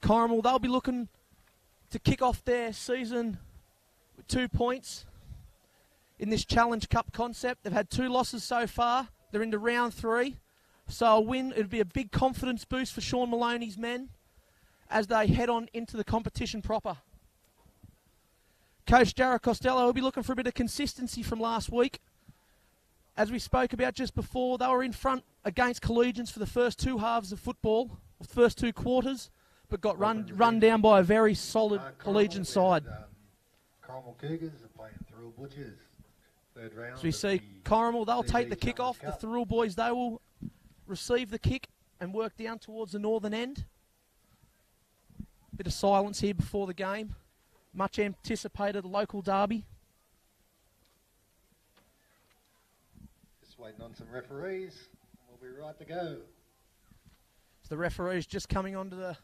Corrimal, they'll be looking to kick off their season with 2 points in this Challenge Cup concept. They've had 2 losses so far. They're into round 3. So a win, it'd be a big confidence boost for Sean Maloney's men as they head on into the competition proper. Coach Jared Costello will be looking for a bit of consistency from last week. As we spoke about just before, they were in front against Collegians for the first 2 halves of football, the first 2 quarters, but got run down by a very solid Collegian side. Corrimal Cougars are playing Thirroul Butchers. Third round. So we see Corrimal, they'll take the kick off. The Thirroul boys, they will receive the kick and work down towards the northern end. Bit of silence here before the game. Much anticipated local derby. Just waiting on some referees. We'll be right to go. So the referee's just coming onto the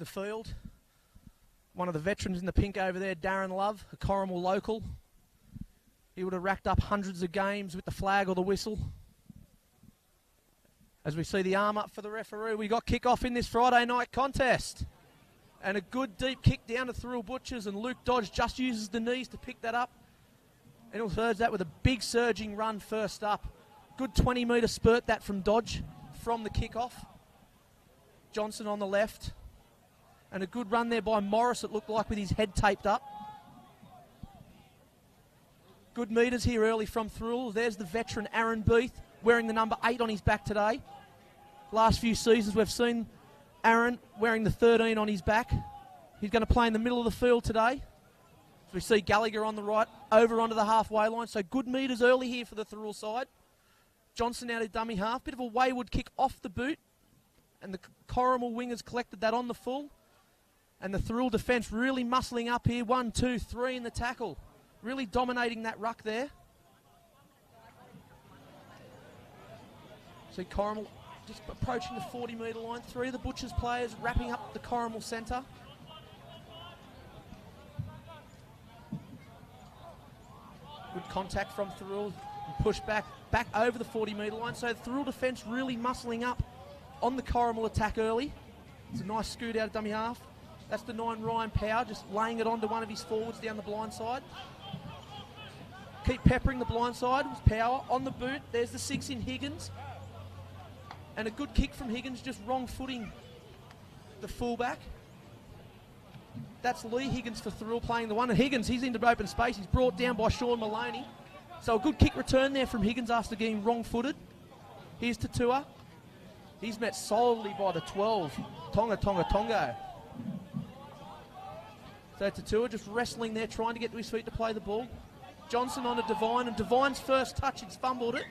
field. One of the veterans in the pink over there, Darren Love, a Corrimal local. He would have racked up hundreds of games with the flag or the whistle. As we see the arm up for the referee, we got kick-off in this Friday night contest. And a good deep kick down to Thirroul Butchers, and Luke Dodge just uses the knees to pick that up. And he'll surge that with a big surging run first up. Good 20-metre spurt that from Dodge from the kick-off. Johnson on the left. And a good run there by Morris, it looked like, with his head taped up. Good metres here early from Thirroul. There's the veteran Aaron Beath, wearing the number 8 on his back today. Last few seasons we've seen Aaron wearing the 13 on his back. He's going to play in the middle of the field today. So we see Gallagher on the right, over onto the halfway line. So good metres early here for the Thirroul side. Johnson out of dummy half. Bit of a wayward kick off the boot. And the Corrimal wingers collected that on the full. And the Thirroul defence really muscling up here. 1, 2, 3 in the tackle. Really dominating that ruck there. See Corrimal just approaching the 40-metre line. 3 of the Butchers players wrapping up the Corrimal centre. Good contact from Thirroul. Push back over the 40-metre line. So the Thirroul defence really muscling up on the Corrimal attack early. It's a nice scoot out of dummy half. That's the 9, Ryan Power, just laying it onto one of his forwards down the blind side. Keep peppering the blind side with Power. On the boot, there's the 6 in Higgins. And a good kick from Higgins, just wrong footing the fullback. That's Lee Higgins for Thirroul playing the one. And Higgins, he's into open space. He's brought down by Sean Maloney. So a good kick return there from Higgins after getting wrong-footed. Here's Tatua. He's met solidly by the 12. Tonga. So Tatua just wrestling there, trying to get to his feet to play the ball. Johnson on to Devine, and Devine's first touch, he's fumbled it.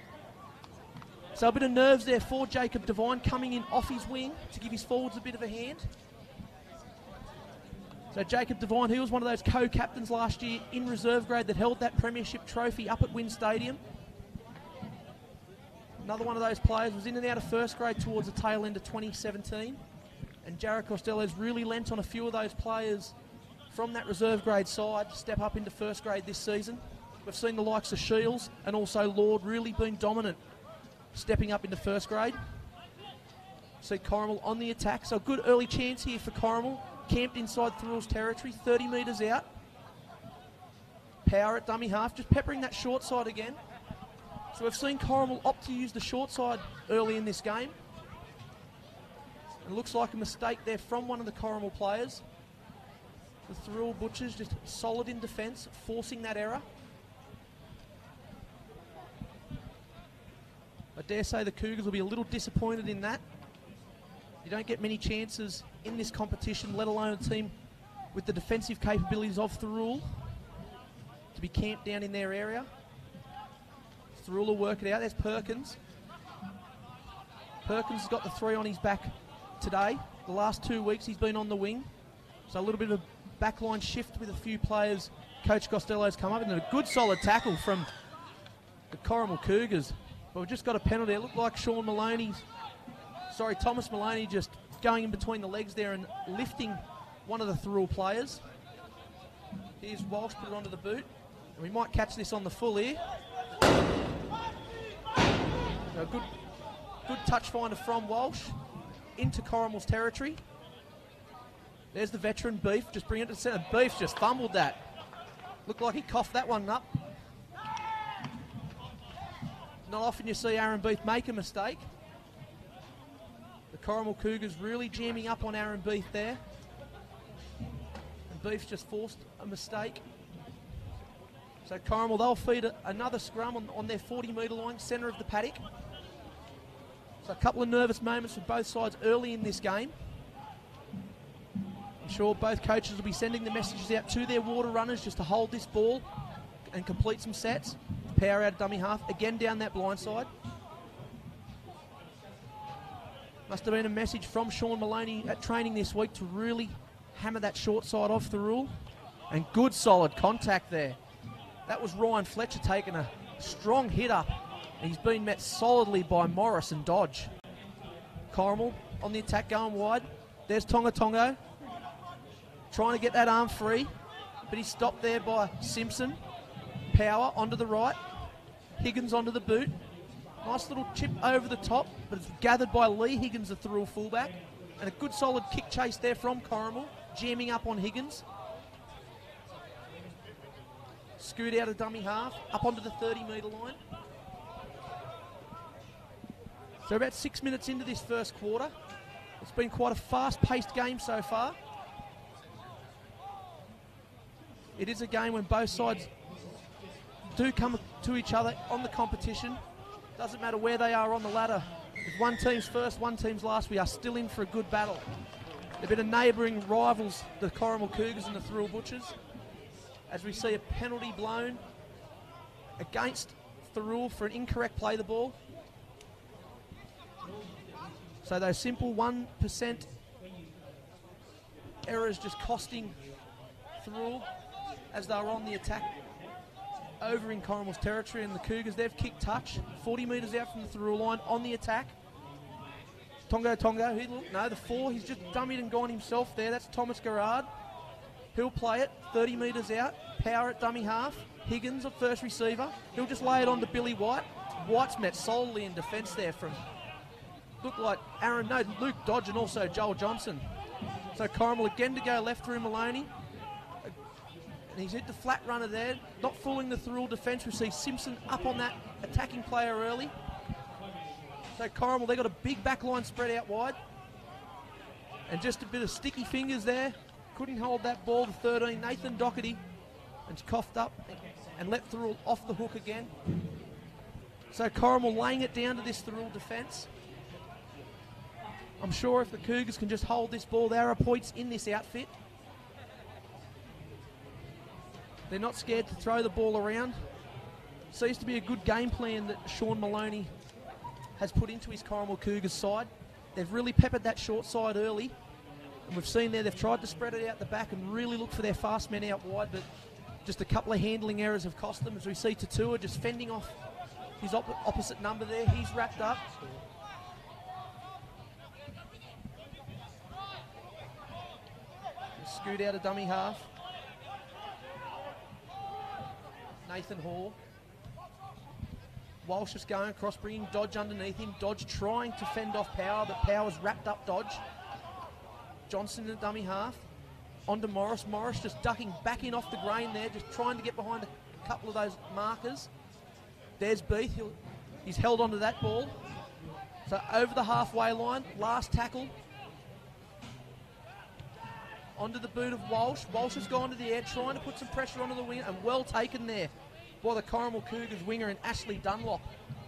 So a bit of nerves there for Jacob Devine, coming in off his wing to give his forwards a bit of a hand. So Jacob Devine, he was one of those co-captains last year in reserve grade that held that premiership trophy up at Wynn Stadium. Another one of those players, was in and out of first grade towards the tail end of 2017. And Jared Costello's really lent on a few of those players from that reserve grade side to step up into first grade this season. We've seen the likes of Shields and also Lord really been dominant, stepping up into first grade. See Corrimal on the attack, so a good early chance here for Corrimal. Camped inside Thirroul's territory, 30 metres out. Power at dummy half, just peppering that short side again. So we've seen Corrimal opt to use the short side early in this game. It looks like a mistake there from one of the Corrimal players. The Thirroul Butchers just solid in defence, forcing that error. I dare say the Cougars will be a little disappointed in that. You don't get many chances in this competition, let alone a team with the defensive capabilities of Thirroul to be camped down in their area. Thirroul will work it out. There's Perkins. Perkins has got the 3 on his back today. The last 2 weeks he's been on the wing. So a little bit of a backline shift with a few players. Coach Costello's come up, and a good solid tackle from the Corrimal Cougars. But we've just got a penalty. It looked like Thomas Maloney just going in between the legs there and lifting one of the Thirroul players. Here's Walsh, put it onto the boot. And we might catch this on the full here. So good touch finder from Walsh into Corrimal's territory. There's the veteran Beef, just bring it to centre. Beef just fumbled that. Looked like he coughed that one up. Not often you see Aaron Beef make a mistake. The Corrimal Cougars really jamming up on Aaron Beef there. And Beef's just forced a mistake. So Corrimal, they'll feed another scrum on their 40-metre line, centre of the paddock. So a couple of nervous moments for both sides early in this game. I'm sure both coaches will be sending the messages out to their water runners just to hold this ball and complete some sets. Power out of dummy half, again down that blind side. Must have been a message from Sean Maloney at training this week to really hammer that short side off Thirroul. And good solid contact there. That was Ryan Fletcher taking a strong hit up. And he's been met solidly by Morris and Dodge. Corrimal on the attack going wide. There's Tonga Tongo. Trying to get that arm free. But he's stopped there by Simpson. Power onto the right. Higgins onto the boot. Nice little chip over the top, but it's gathered by Lee Higgins, the Thirroul fullback. And a good solid kick chase there from Corrimal, jamming up on Higgins. Scoot out of dummy half, up onto the 30-metre line. So about 6 minutes into this first quarter. It's been quite a fast-paced game so far. It is a game when both sides do come to each other on the competition. Doesn't matter where they are on the ladder. If one team's first, one team's last, we are still in for a good battle. They've been a neighbouring rivals, the Corrimal Cougars and the Thirroul Butchers, as we see a penalty blown against Thirroul for an incorrect play the ball. So those simple 1% errors just costing Thirroul as they're on the attack over in Corrimal's territory, and the Cougars, they've kicked touch 40 metres out from the Thirroul line on the attack. Tongo, the 4, he's just dummied and gone himself there. That's Thomas Garrard. He'll play it 30 metres out, power at dummy half. Higgins, at first receiver. He'll just lay it on to Billy White. White's met solely in defence there from, looked like Luke Dodge and also Joel Johnson. So Corrimal again to go left through Maloney. And he's hit the flat runner there, not fooling the Thirroul defence. We see Simpson up on that attacking player early. So Corrimal, they got a big back line spread out wide. And just a bit of sticky fingers there. Couldn't hold that ball to 13, Nathan Doherty. And coughed up and let Thirroul off the hook again. So Corrimal laying it down to this Thirroul defence. I'm sure if the Cougars can just hold this ball, there are points in this outfit. They're not scared to throw the ball around. Seems to be a good game plan that Sean Maloney has put into his Corrimal Cougars side. They've really peppered that short side early. And we've seen there they've tried to spread it out the back and really look for their fast men out wide, but just a couple of handling errors have cost them, as we see Tatua just fending off his opposite number there. He's wrapped up. Scoot out of dummy half. Nathan Hall. Walsh is going across, bringing Dodge underneath him. Dodge trying to fend off Power, but Power's wrapped up Dodge. Johnson in the dummy half. On to Morris. Morris just ducking back in off the grain there, just trying to get behind a couple of those markers. There's Beath. He's held onto that ball. So over the halfway line, last tackle. Onto the boot of Walsh. Walsh has gone to the air, trying to put some pressure onto the wing, and well taken there by the Corrimal Cougars winger and Ashley Dunlop.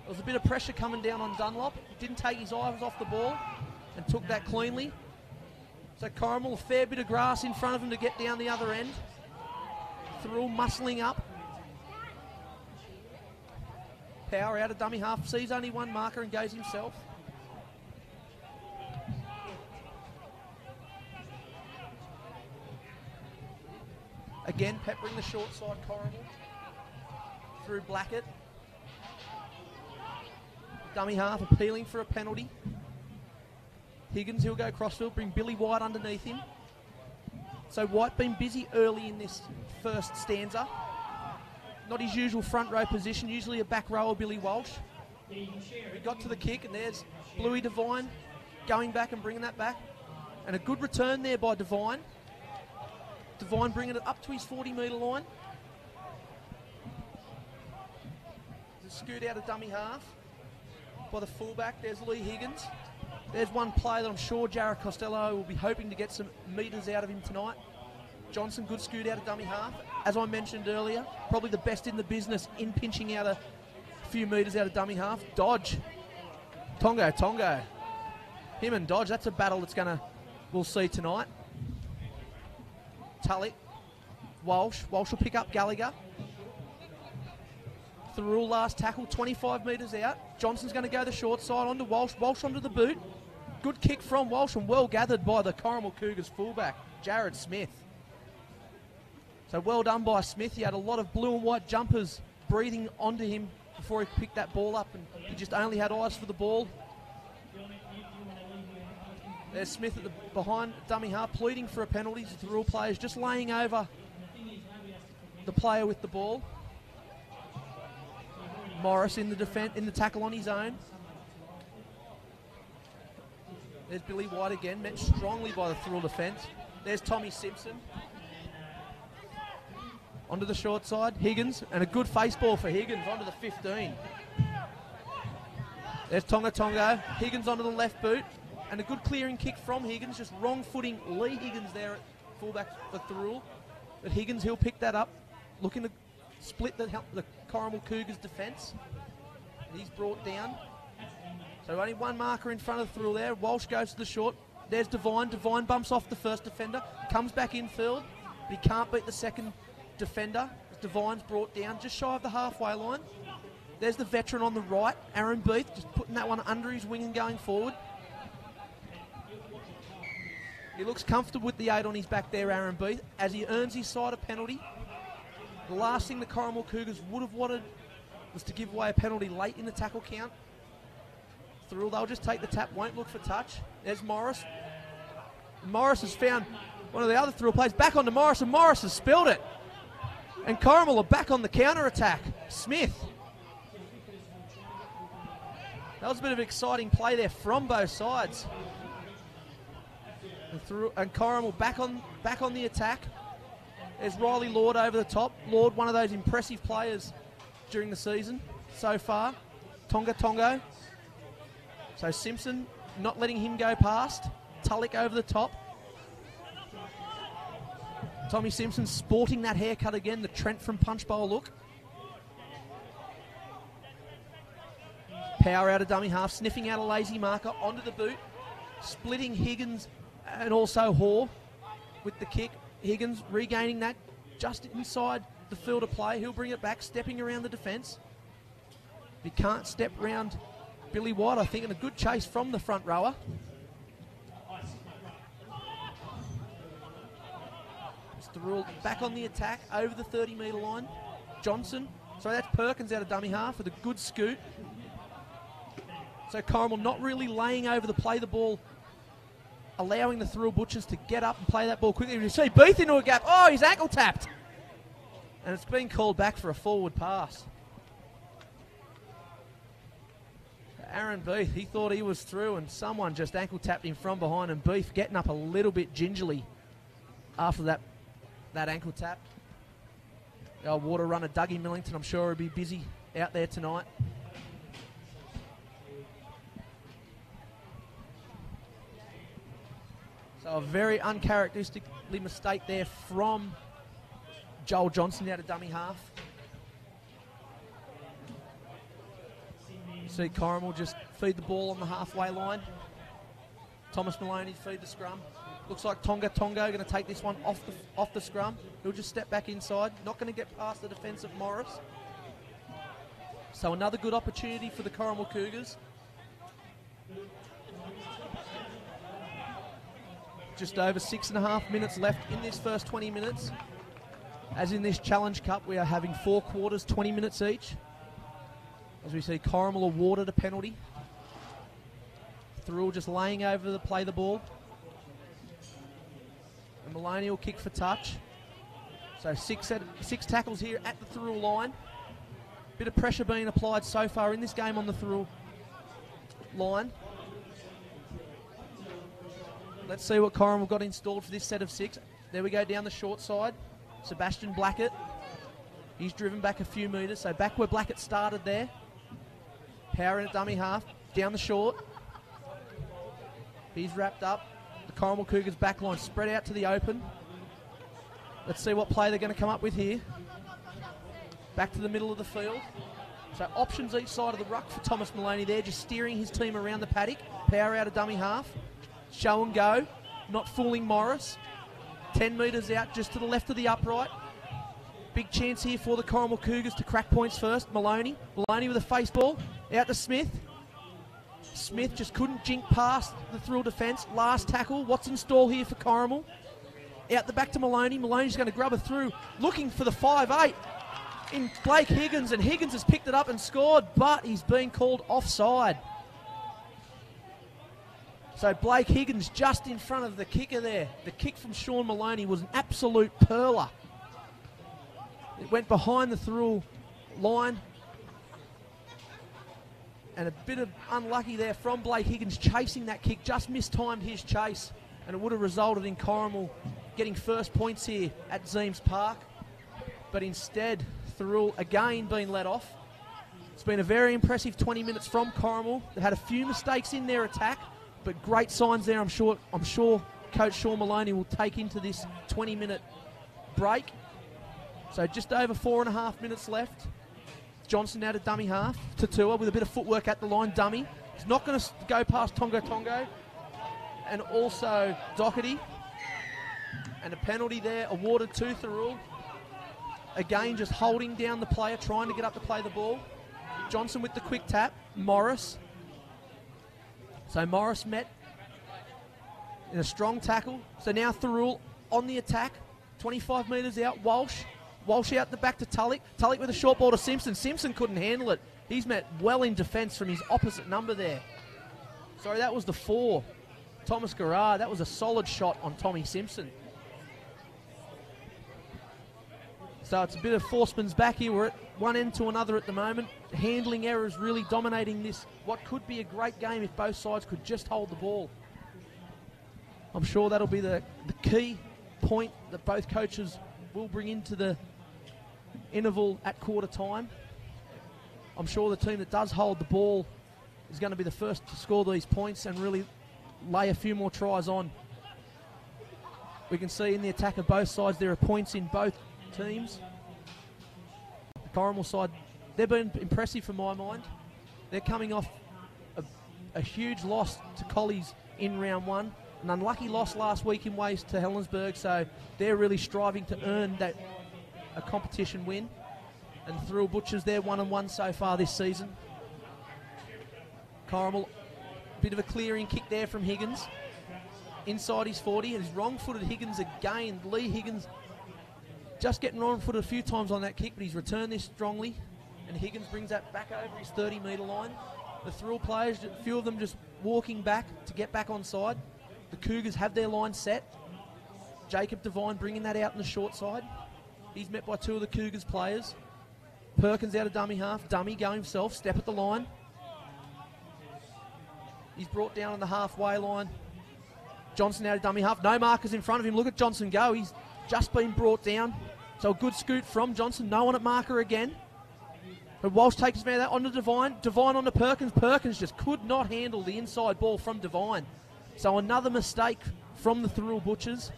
There was a bit of pressure coming down on Dunlop. He didn't take his eyes off the ball and took that cleanly. So Corrimal, a fair bit of grass in front of him to get down the other end. Thirroul muscling up. Power out of dummy half, sees only one marker and goes himself. Again, peppering the short side Corrimal through Blackett. Dummy half appealing for a penalty. Higgins, he'll go crossfield, bring Billy White underneath him. So White been busy early in this first stanza. Not his usual front row position, usually a back rower, Billy Walsh. He got to the kick, and there's Bluey Devine going back and bringing that back. And a good return there by Devine. Devine bringing it up to his 40-metre line. There's a scoot out of dummy half by the fullback. There's Lee Higgins. There's one play that I'm sure Jared Costello will be hoping to get some metres out of him tonight. Johnson, good scoot out of dummy half. As I mentioned earlier, probably the best in the business in pinching out a few metres out of dummy half. Dodge. Tongo. Him and Dodge, that's a battle we'll see tonight. Tulloch. Walsh will pick up Gallagher. Thirroul last tackle, 25 metres out. Johnson's going to go the short side onto Walsh. Walsh onto the boot. Good kick from Walsh and well gathered by the Corrimal Cougars fullback, Jared Smith. So well done by Smith. He had a lot of blue and white jumpers breathing onto him before he picked that ball up, and he just only had eyes for the ball. There's Smith at the behind dummy half, pleading for a penalty. The Thirroul players just laying over the player with the ball. Morris in the tackle on his own. There's Billy White again, met strongly by the Thirroul defence. There's Tommy Simpson. Onto the short side, Higgins, and a good face ball for Higgins onto the 15. There's Tongo. Higgins onto the left boot, and a good clearing kick from Higgins, just wrong footing Lee Higgins there at fullback for Thirroul. But Higgins, he'll pick that up, looking to split the Corrimal Cougars defence. He's brought down. So only one marker in front of Thirroul there. Walsh goes to the short. There's Devine. Devine bumps off the first defender, comes back infield, but he can't beat the second defender. Devine's brought down just shy of the halfway line. There's the veteran on the right, Aaron Beath, just putting that one under his wing and going forward. He looks comfortable with the 8 on his back there, Aaron Beath, as he earns his side a penalty. The last thing the Corrimal Cougars would have wanted was to give away a penalty late in the tackle count. Thirroul, they'll just take the tap, won't look for touch. There's Morris. Morris has found one of the other Thirroul players back onto Morris, and Morris has spilled it. And Corrimal are back on the counter-attack. Smith. That was a bit of exciting play there from both sides. And Corrimal back on the attack. There's Riley Lord over the top. Lord, one of those impressive players during the season so far. Tongo. So Simpson not letting him go past. Tulloch over the top. Tommy Simpson sporting that haircut again, the Trent from Punch Bowl look. Power out of dummy half, sniffing out a lazy marker onto the boot, splitting Higgins and also Hoare with the kick. Higgins regaining that just inside the field of play. He'll bring it back, stepping around the defence. He can't step round Billy White, I think, and a good chase from the front rower. Thirroul back on the attack over the 30-metre line. Johnson. So that's Perkins out of dummy half with a good scoot. So Corrimal not really laying over the play the ball, allowing the Thirroul Butchers to get up and play that ball quickly. You see Beath into a gap. Oh, he's ankle tapped. And it's been called back for a forward pass. Aaron Beath, he thought he was through, and someone just ankle tapped him from behind, and Beath getting up a little bit gingerly after that ankle tap. Our water runner Dougie Millington, I'm sure he'll be busy out there tonight. So a very uncharacteristically mistake there from Joel Johnson out of dummy half. You see Corrimal just feed the ball on the halfway line. Thomas Maloney feed the scrum. Looks like Tongo going to take this one off the scrum. He'll just step back inside. Not going to get past the defence of Morris. So another good opportunity for the Corrimal Cougars. Just over 6.5 minutes left in this first 20 minutes. As in this Challenge Cup, we are having 4 quarters, 20 minutes each. As we see Corrimal awarded a penalty. Thirroul just laying over the play the ball. And Maloney will kick for touch. So six tackles here at the Thirroul line. Bit of pressure being applied so far in this game on the Thirroul line. Let's see what Corrimal got installed for this set of 6. There we go down the short side. Sebastian Blackett. He's driven back a few metres, so back where Blackett started there. Power in at dummy half, down the short. He's wrapped up. The Corrimal Cougars back line spread out to the open. Let's see what play they're going to come up with here. Back to the middle of the field. So options each side of the ruck for Thomas Maloney there, just steering his team around the paddock. Power out of dummy half. Show and go. Not fooling Morris. 10 metres out just to the left of the upright. Big chance here for the Corrimal Cougars to crack points first. Maloney with a face ball. Out to Smith. Smith just couldn't jink past the Thirroul defence. Last tackle. What's in stall here for Corrimal? Out the back to Maloney. Maloney's going to grub her through. Looking for the 5'8" in Blake Higgins. And Higgins has picked it up and scored, but he's been called offside. So Blake Higgins just in front of the kicker there. The kick from Sean Maloney was an absolute perler. It went behind the Thirroul line. And a bit of unlucky there from Blake Higgins chasing that kick. Just mistimed his chase. And it would have resulted in Corrimal getting first points here at Zeems Park. But instead, Thirroul again being let off. It's been a very impressive 20 minutes from Corrimal. They had a few mistakes in their attack, but great signs there. I'm sure Coach Sean Maloney will take into this 20-minute break. So just over 4.5 minutes left. Johnson out of dummy half. Tatua with a bit of footwork at the line. Dummy. He's not going to go past Tonga and also Doherty. And a penalty there awarded to Thirroul. Again, just holding down the player, trying to get up to play the ball. Johnson with the quick tap. Morris. So Morris met in a strong tackle. So now Thirroul on the attack. 25 metres out. Walsh out the back to Tulloch. Tulloch with a short ball to Simpson. Simpson couldn't handle it. He's met well in defence from his opposite number there. Sorry, that was the 4. Thomas Garrard. That was a solid shot on Tommy Simpson. So it's a bit of Forceman's back here. We're at one end to another at the moment. Handling errors really dominating this. What could be a great game if both sides could just hold the ball. I'm sure that'll be the key point that both coaches will bring into the interval at quarter time. I'm sure the team that does hold the ball is going to be the first to score these points and really lay a few more tries on. We can see in the attack of both sides there are points in both teams. The Corrimal side, they've been impressive for my mind. They're coming off a huge loss to Collies in round 1. An unlucky loss last week in Waste to Helensburgh, so they're really striving to earn a competition win. And Thirroul Butchers, they're 1-1 so far this season. Corrimal, bit of a clearing kick there from Higgins. Inside his 40, and he's wrong-footed Higgins again. Lee Higgins just getting wrong-footed a few times on that kick, but he's returned this strongly. And Higgins brings that back over his 30-metre line. The Thirroul players, a few of them just walking back to get back on side. The Cougars have their line set. Jacob Devine bringing that out in the short side. He's met by 2 of the Cougars players. Perkins out of dummy half. Dummy going himself. Step at the line. He's brought down on the halfway line. Johnson out of dummy half. No markers in front of him. Look at Johnson go. He's just been brought down. So a good scoot from Johnson. No one at marker again. But Walsh takes his man that onto Devine. Devine onto Perkins. Perkins just could not handle the inside ball from Devine. So another mistake from the Thirroul Butchers.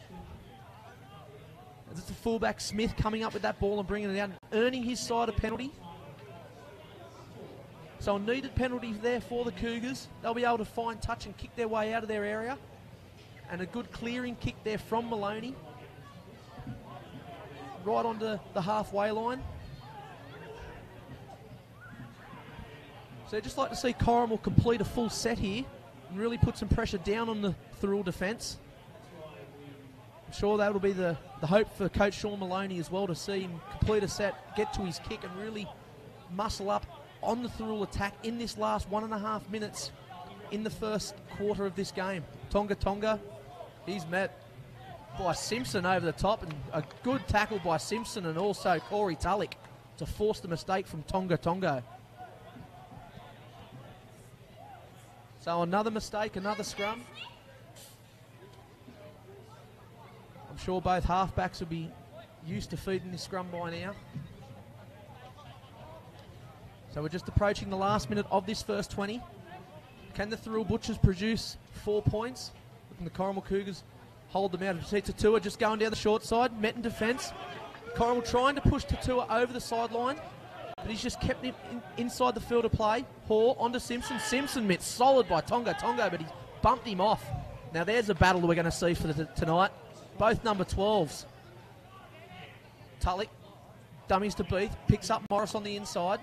It's the fullback Smith coming up with that ball and bringing it out, earning his side a penalty. So a needed penalty there for the Cougars. They'll be able to find touch and kick their way out of their area. And a good clearing kick there from Maloney. Right onto the halfway line. So I'd just like to see Corrimal complete a full set here and really put some pressure down on the Thirroul defence. I'm sure that will be the hope for Coach Sean Maloney as well, to see him complete a set, get to his kick and really muscle up on the Thirroul attack in this last 1.5 minutes in the first quarter of this game. Tonga, he's met by Simpson over the top, and a good tackle by Simpson and also Corey Tulloch to force the mistake from Tonga. So another mistake, another scrum. I'm sure both halfbacks will be used to feeding this scrum by now. So we're just approaching the last minute of this first 20. Can the Thirroul Butchers produce 4 points? Can the Corrimal Cougars hold them out? See Tatua just going down the short side, met in defence. Corrimal trying to push Tatua over the sideline, but he's just kept him inside the field of play. Hall onto Simpson. Simpson met solid by Tongo, but he's bumped him off. Now there's a battle that we're going to see for tonight. Both number 12s. Tulloch, dummies to Beath, picks up Morris on the inside.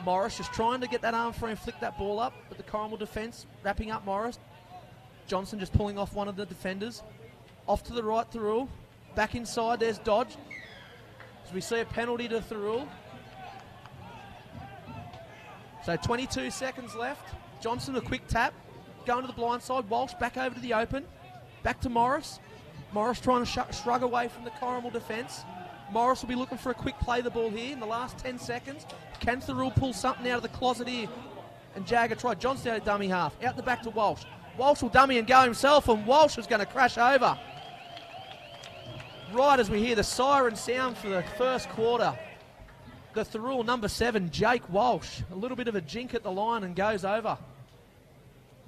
Morris just trying to get that arm free and flick that ball up, but the Corrimal defence wrapping up Morris. Johnson just pulling off one of the defenders. Off to the right, Thirroul. Back inside, there's Dodge. As we see a penalty to Thirroul. So 22 seconds left. Johnson a quick tap. Going to the blind side. Walsh back over to the open. Back to Morris. Morris trying to shrug away from the Corrimal defence. Morris will be looking for a quick play the ball here in the last 10 seconds. Can Thirroul pull something out of the closet here? And Jagger tried. Johnson out at dummy half. Out the back to Walsh. Walsh will dummy and go himself, and Walsh is going to crash over. Right as we hear the siren sound for the first quarter, the Thirroul number 7, Jake Walsh, a little bit of a jink at the line and goes over.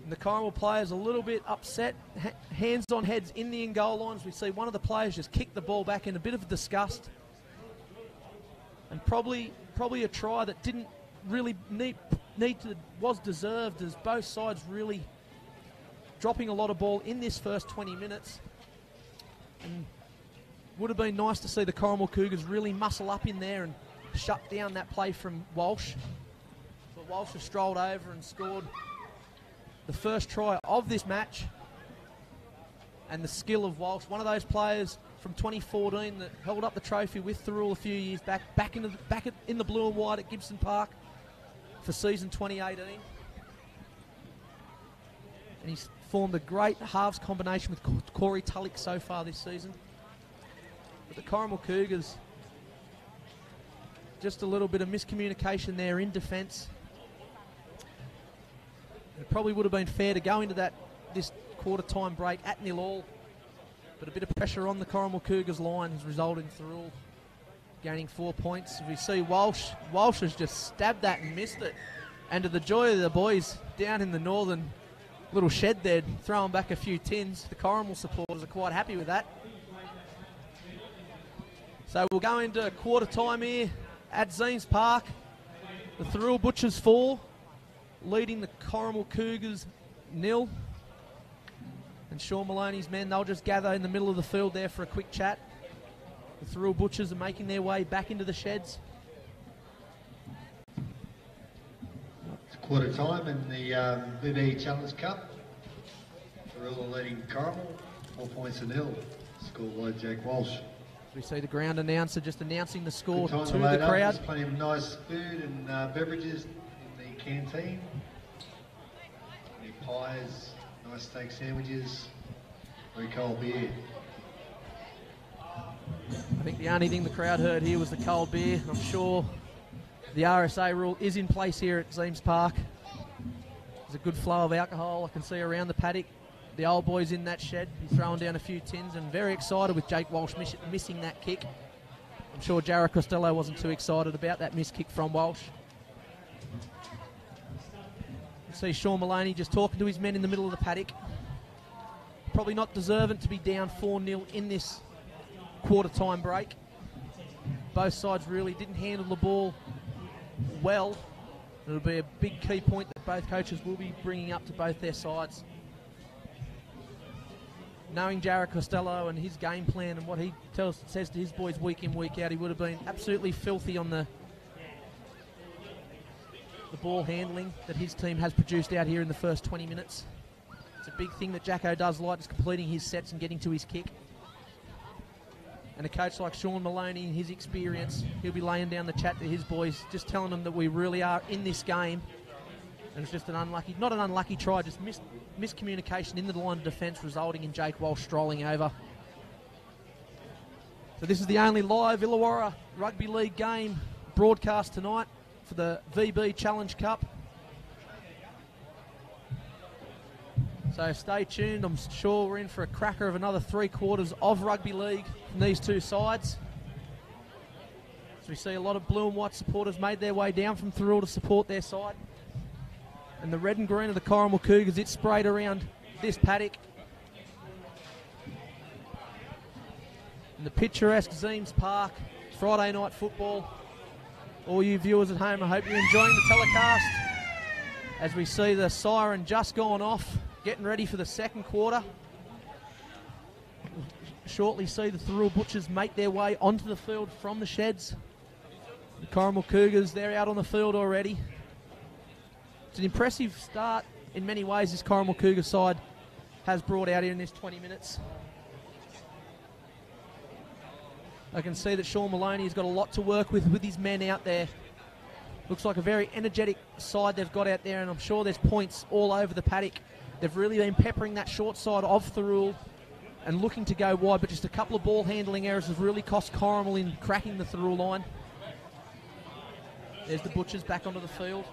And the Corrimal players a little bit upset, hands on heads in the in-goal lines. We see one of the players just kick the ball back in a bit of disgust. And probably a try that didn't really was deserved, as both sides really dropping a lot of ball in this first 20 minutes. And would have been nice to see the Corrimal Cougars really muscle up in there and shut down that play from Walsh. But Walsh has strolled over and scored the first try of this match. And the skill of Walsh, one of those players from 2014 that held up the trophy with Thirroul a few years back in the blue and white at Gibson Park for season 2018. And he's formed a great halves combination with Corey Tulloch so far this season. But the Corrimal Cougars, just a little bit of miscommunication there in defence. It probably would have been fair to go into this quarter time break at 0-0, but a bit of pressure on the Corrimal Cougars line has resulted in Thirroul gaining 4 points. We see Walsh has just stabbed that and missed it, and to the joy of the boys down in the northern little shed there, throwing back a few tins, the Corrimal supporters are quite happy with that. So we'll go into quarter time here at Zeems Park. The Thirroul Butchers 4, leading the Corrimal Cougars 0. And Sean Maloney's men, they'll just gather in the middle of the field there for a quick chat. The Thirroul Butchers are making their way back into the sheds. It's quarter time in the VB Challenge Cup. Thirroul are leading Corrimal 4 points to 0. Scored by Jake Walsh. We see the ground announcer just announcing the score to the crowd. crowd. There's plenty of nice food and beverages in the canteen. Any pies, nice steak sandwiches, very cold beer. I think the only thing the crowd heard here was the cold beer. I'm sure the RSA rule is in place here at Zeems Park. There's a good flow of alcohol I can see around the paddock. The old boys in that shed, he's throwing down a few tins, and very excited with Jake Walsh missing that kick. I'm sure Jared Costello wasn't too excited about that missed kick from Walsh. You see Sean Maloney just talking to his men in the middle of the paddock. Probably not deserving to be down 4-0 in this quarter time break. Both sides really didn't handle the ball well. It'll be a big key point that both coaches will be bringing up to both their sides. Knowing Jared Costello and his game plan and what he says to his boys week in, week out, he would have been absolutely filthy on the ball handling that his team has produced out here in the first 20 minutes. It's a big thing that Jacko does like, is completing his sets and getting to his kick. And a coach like Sean Maloney, in his experience, he'll be laying down the chat to his boys, just telling them that we really are in this game. And it's just not an unlucky try, just miscommunication in the line of defence, resulting in Jake Walsh strolling over. So this is the only live Illawarra Rugby League game broadcast tonight for the VB Challenge Cup. So So stay tuned. I'm sure we're in for a cracker of another 3 quarters of rugby league from these two sides. As we see a lot of blue and white supporters made their way down from Thirroul to support their side. And the red and green of the Corrimal Cougars, it's sprayed around this paddock. In the picturesque Zeems Park, Friday night football. All you viewers at home, I hope you're enjoying the telecast as we see the siren just gone off, getting ready for the second quarter. We'll shortly see the Thirroul Butchers make their way onto the field from the sheds. The Corrimal Cougars, they're out on the field already. It's an impressive start in many ways this Corrimal Cougar side has brought out here in this 20 minutes. I can see that Sean Maloney has got a lot to work with his men out there. Looks like a very energetic side they've got out there, and I'm sure there's points all over the paddock. They've really been peppering that short side of Thirroul and looking to go wide, but just a couple of ball handling errors have really cost Corrimal in cracking the Thirroul line. There's the Butchers back onto the field.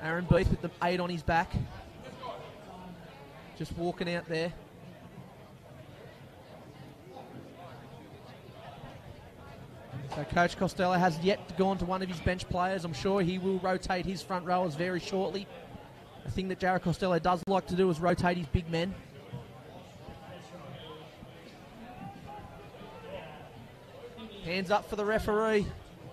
Aaron Beath with the 8 on his back. Just walking out there. So Coach Costello has yet gone to one of his bench players. I'm sure he will rotate his front rowers very shortly. A thing that Jared Costello does like to do is rotate his big men. Hands up for the referee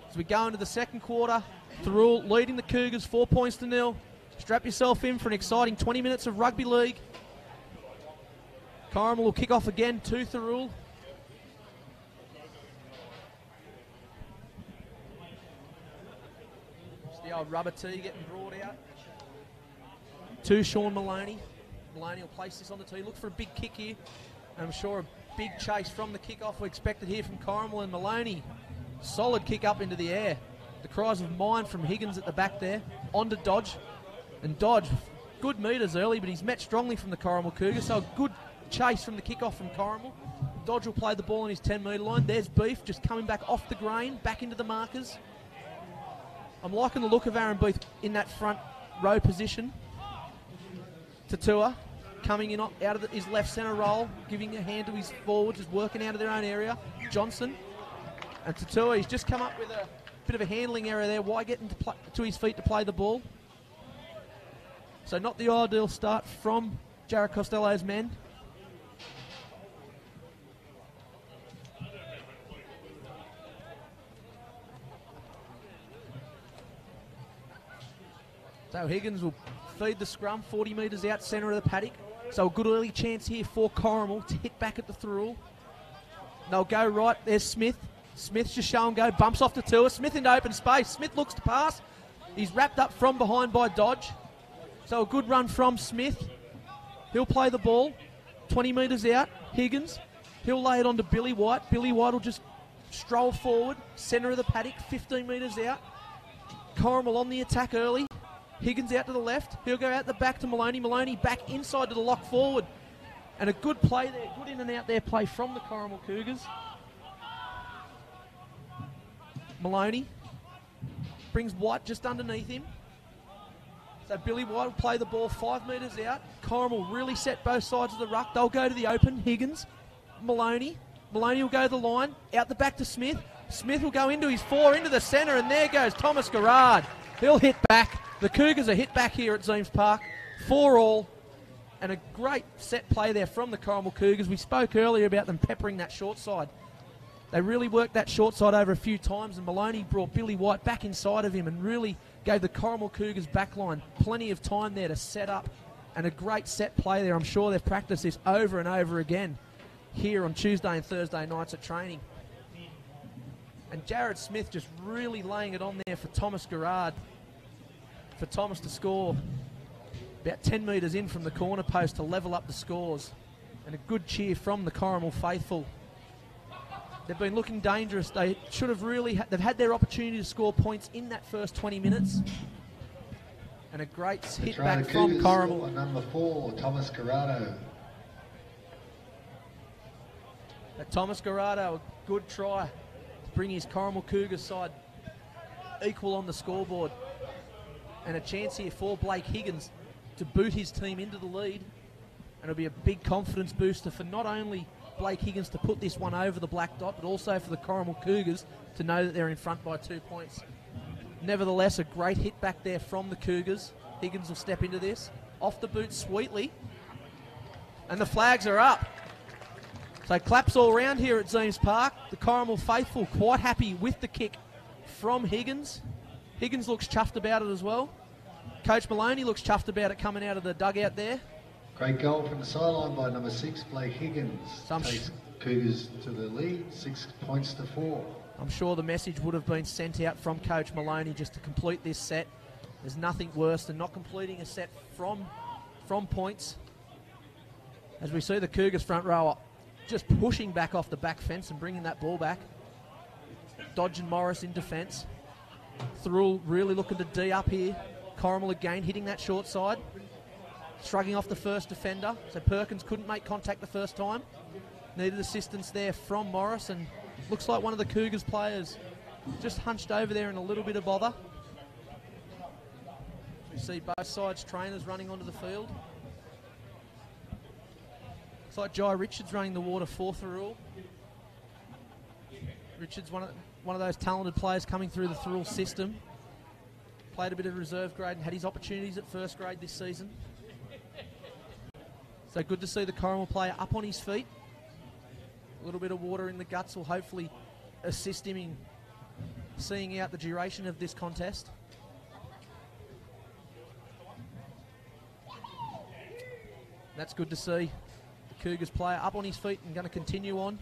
as we go into the second quarter. Thirroul leading the Cougars 4 points to 0. Strap yourself in for an exciting 20 minutes of rugby league. Corrimal will kick off again to Thirroul. It's the old rubber tee getting brought out. To Sean Maloney. Maloney will place this on the tee. Look for a big kick here. And I'm sure a big chase from the kickoff we expected here from Corrimal and Maloney. Solid kick up into the air. The cries of mine from Higgins at the back there. On to Dodge. And Dodge, good metres early, but he's met strongly from the Corrimal Cougars. So a good chase from the kickoff from Corrimal. Dodge will play the ball on his 10-metre line. There's Beef just coming back off the grain, back into the markers. I'm liking the look of Aaron Beef in that front row position. Tatua coming in out of his left centre role, giving a hand to his forward, just working out of their own area. Johnson and Tatua, he's just come up with a bit of a handling error there. Why getting to his feet to play the ball? So not the ideal start from Jared Costello's men. So Higgins will feed the scrum 40 metres out centre of the paddock. So a good early chance here for Corrimal to hit back at the Thirroul. They'll go right. There's Smith. Smith's just showing go. Bumps off to Tua. Smith into open space. Smith looks to pass. He's wrapped up from behind by Dodge. So a good run from Smith. He'll play the ball. 20 metres out. Higgins. He'll lay it on to Billy White. Billy White will just stroll forward. Centre of the paddock. 15 metres out. Corrimal on the attack early. Higgins out to the left. He'll go out the back to Maloney. Maloney back inside to the lock forward. And a good play there. Good in and out there play from the Corrimal Cougars. Maloney brings White just underneath him. So Billy White will play the ball 5 metres out. Corrimal really set both sides of the ruck. They'll go to the open. Higgins, Maloney. Maloney will go to the line. Out the back to Smith. Smith will go into his 4, into the centre, and there goes Thomas Garrard. He'll hit back. The Cougars are hit back here at Zeems Park. 4-all. And a great set play there from the Corrimal Cougars. We spoke earlier about them peppering that short side. They really worked that short side over a few times, and Maloney brought Billy White back inside of him and really gave the Corrimal Cougars backline plenty of time there to set up, and a great set play there. I'm sure they've practiced this over and over again here on Tuesday and Thursday nights at training. And Jared Smith just really laying it on there for Thomas Garrard, for Thomas to score about 10 metres in from the corner post to level up the scores. And a good cheer from the Corrimal faithful. They've been looking dangerous. They should have really, they've had their opportunity to score points in that first 20 minutes. And a great hit back from Corrimal. Number 4, Thomas Garrado. Thomas Garrado, a good try to bring his Corrimal Cougars side equal on the scoreboard. And a chance here for Blake Higgins to boot his team into the lead. And it'll be a big confidence booster for not only Blake Higgins to put this one over the black dot, but also for the Corrimal Cougars to know that they're in front by 2 points. Nevertheless, a great hit back there from the Cougars. Higgins will step into this. Off the boot sweetly. And the flags are up. So claps all around here at Zeems Park. The Corrimal faithful quite happy with the kick from Higgins. Higgins looks chuffed about it as well. Coach Maloney looks chuffed about it coming out of the dugout there. Great goal from the sideline by number 6, Blake Higgins. Takes Cougars to the lead, 6 points to 4. I'm sure the message would have been sent out from Coach Maloney just to complete this set. There's nothing worse than not completing a set from points. As we see the Cougars front rower just pushing back off the back fence and bringing that ball back. Dodge and Morris in defence. Thirroul really looking to D up here. Corrimal again hitting that short side. Shrugging off the first defender. So Perkins couldn't make contact the first time. Needed assistance there from Morris, and looks like one of the Cougars players just hunched over there in a little bit of bother. We see both sides trainers running onto the field. Looks like Jai Richards running the water for Thirroul. Richards, one of those talented players coming through the Thirroul system. Played a bit of reserve grade and had his opportunities at first grade this season. So good to see the Corrimal player up on his feet. A little bit of water in the guts will hopefully assist him in seeing out the duration of this contest. That's good to see. The Cougars player up on his feet and going to continue on.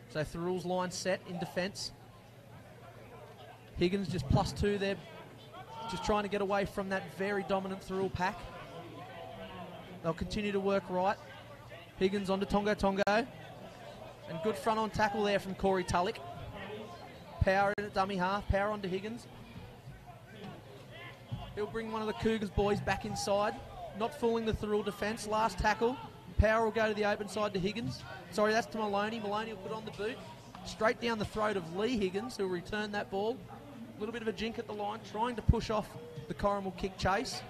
So Thirroul's line set in defence. Higgins just +2 there, just trying to get away from that very dominant Thirroul pack. They'll continue to work right. Higgins onto Tongo Tongo. And good front on tackle there from Corey Tulloch. Power in at dummy half, power onto Higgins. He'll bring one of the Cougars boys back inside. Not fooling the Thirroul defence. Last tackle. Power will go to the open side to Higgins. Sorry, that's to Maloney. Maloney will put on the boot. Straight down the throat of Lee Higgins, who will return that ball. A little bit of a jink at the line, trying to push off the Corrimal kick chase.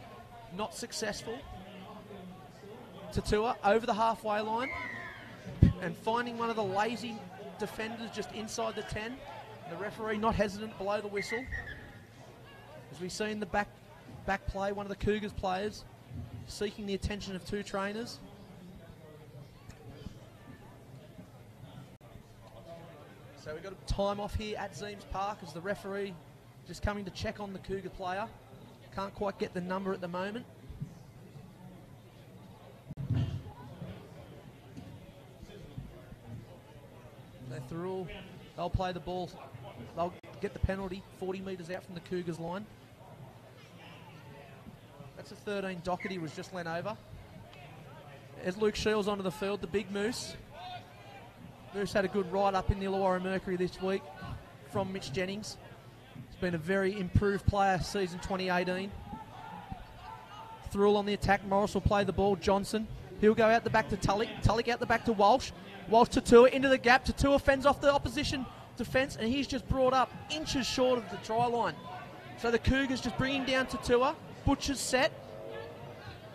Not successful. Tatua over the halfway line and finding one of the lazy defenders just inside the 10. The referee not hesitant below the whistle. As we see in the back play, one of the Cougars players seeking the attention of 2 trainers. So we've got a time off here at Zeems Park as the referee just coming to check on the Cougar player. Can't quite get the number at the moment. So Thirroul, they'll play the ball. They'll get the penalty 40 metres out from the Cougars line. That's a 13 Doherty was just lent over. As Luke Shields onto the field, the big Moose. Moose had a good ride up in the Illawarra Mercury this week from Mitch Jennings. He's been a very improved player season 2018. Thirroul on the attack. Morris will play the ball. Johnson. He'll go out the back to Tulloch. Tulloch out the back to Walsh. Walsh to Tatua into the gap. Tatua fends off the opposition defence, and he's just brought up inches short of the try line. So the Cougars just bringing down Tatua. Butcher's set.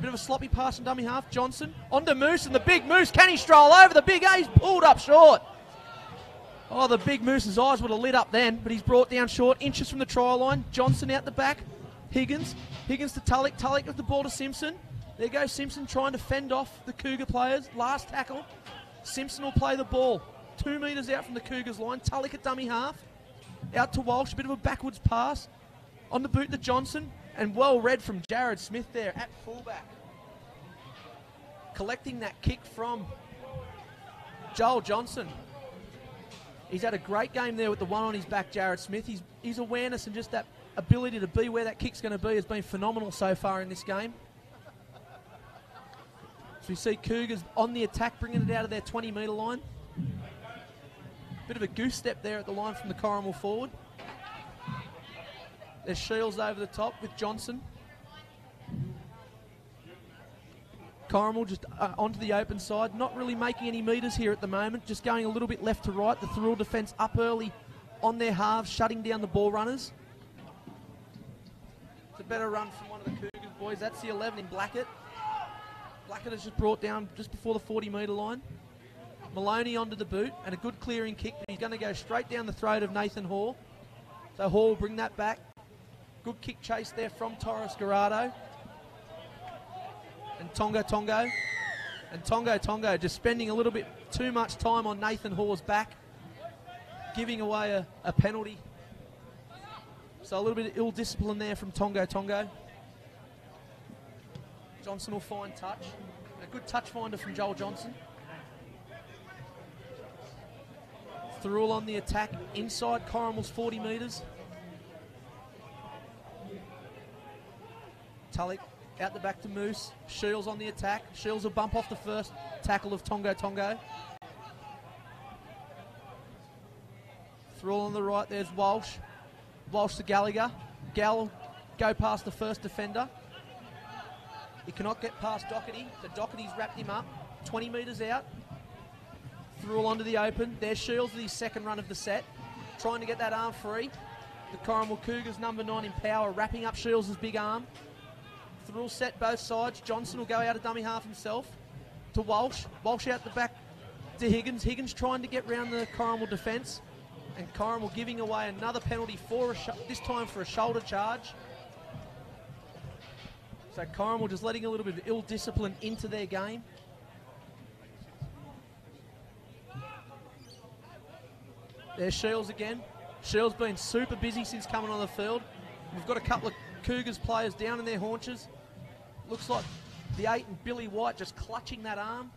Bit of a sloppy pass and dummy half. Johnson onto Moose, and the big Moose, can he stroll over? The big A's pulled up short. Oh, the big Moose's eyes would have lit up then, but he's brought down short, inches from the try line. Johnson out the back. Higgins to Tulloch. Tulloch with the ball to Simpson. There goes Simpson trying to fend off the Cougar players. Last tackle. Simpson will play the ball 2 metres out from the Cougars line. Tulloch at dummy half. Out to Walsh, a bit of a backwards pass. On the boot to Johnson. And well read from Jared Smith there at fullback. Collecting that kick from Joel Johnson. He's had a great game there with the one on his back, Jared Smith. His awareness and just that ability to be where that kick's going to be has been phenomenal so far in this game. So we see Cougars on the attack, bringing it out of their 20-metre line. Bit of a goose step there at the line from the Corrimal forward. There's Shields over the top with Johnson. Corrimal just onto the open side, not really making any metres here at the moment, just going a little bit left to right. The Thirroul defence up early on their halves, shutting down the ball runners. It's a better run from one of the Cougars boys. That's the 11 in Blackett. Blackett has just brought down just before the 40-metre line. Maloney onto the boot, and a good clearing kick, but he's going to go straight down the throat of Nathan Hall. So Hall will bring that back. Good kick chase there from Torres Garado. And Tongo. And Tongo just spending a little bit too much time on Nathan Hall's back, giving away a penalty. So a little bit of ill discipline there from Tongo. Johnson will find touch. A good touch finder from Joel Johnson. Thirroul on the attack inside Corrimal's 40 metres. Tulloch out the back to Moose. Shields on the attack. Shields will bump off the first tackle of Tongo. Thirroul on the right, there's Walsh. Walsh to Gallagher. Gall go past the first defender. He cannot get past Doherty. So Doherty's wrapped him up. 20 metres out. Thirroul onto the open. There's Shields with his second run of the set. Trying to get that arm free. The Corrimal Cougars, number 9 in power, wrapping up Shields' big arm. Thirroul set both sides. Johnson will go out of dummy half himself to Walsh. Walsh out the back to Higgins. Higgins trying to get round the Corrimal defence. And Corrimal giving away another penalty for this time for a shoulder charge. So Corrimal just letting a little bit of ill discipline into their game. There's Shields again. Shields been super busy since coming on the field. We've got a couple of Cougars players down in their haunches. Looks like the 8 and Billy White just clutching that arm.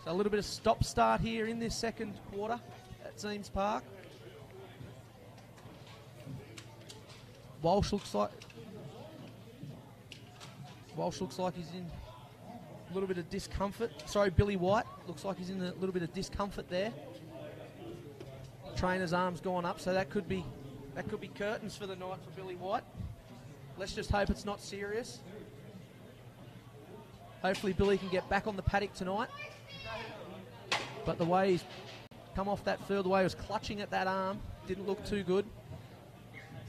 So a little bit of stop-start here in this second quarter at Zeems Park. Walsh looks like he's in a little bit of discomfort. Sorry, Billy White looks like he's in a little bit of discomfort there. Trainer's arm's gone up, so that could be curtains for the night for Billy White. Let's just hope it's not serious. Hopefully Billy can get back on the paddock tonight. But the way he's come off that field, the way he was clutching at that arm, didn't look too good.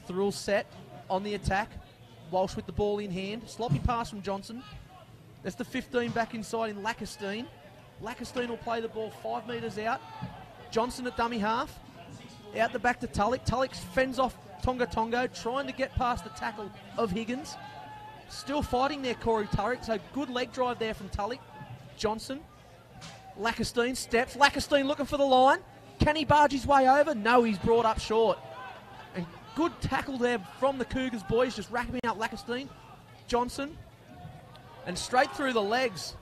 Thirroul set on the attack. Walsh with the ball in hand. Sloppy pass from Johnson. That's the 15 back inside in Lackerstein. Lackerstein will play the ball 5 metres out. Johnson at dummy half. Out the back to Tulloch. Tulloch fends off Tongo, trying to get past the tackle of Higgins. Still fighting there, Corey Tulloch. So good leg drive there from Tulloch. Johnson. Lackerstein steps. Lackerstein looking for the line. Can he barge his way over? No, he's brought up short. And good tackle there from the Cougars boys, just wrapping up Lackerstein. Johnson. And straight through the legs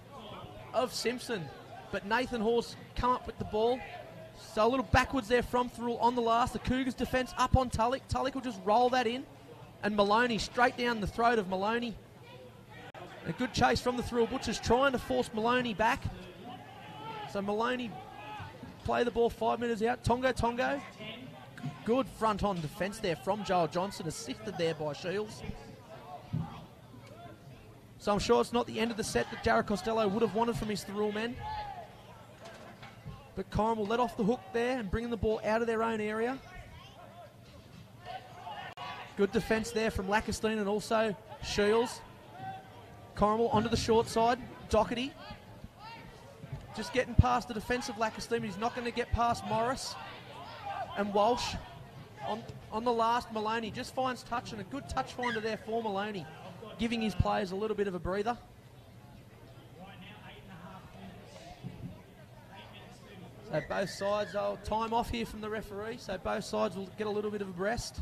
of Simpson. But Nathan Hall's come up with the ball. So a little backwards there from Thirroul on the last. The Cougars defence up on Tulloch. Tulloch will just roll that in. And Maloney straight down the throat of Maloney. A good chase from the Thirroul Butchers trying to force Maloney back. So Maloney play the ball 5 metres out. Tongo. Good front on defence there from Joel Johnson, assisted there by Shields. So I'm sure it's not the end of the set that Jared Costello would have wanted from his Thirroul men. But Corrimal will let off the hook there and bring the ball out of their own area. Good defence there from Lackerstein and also Shields. Corrimal onto the short side. Doherty. Just getting past the defensive Lackerstein, but he's not going to get past Morris. And Walsh on the last. Maloney just finds touch, and a good touch finder there for Maloney, giving his players a little bit of a breather. So both sides, time off here from the referee, so both sides will get a little bit of a rest.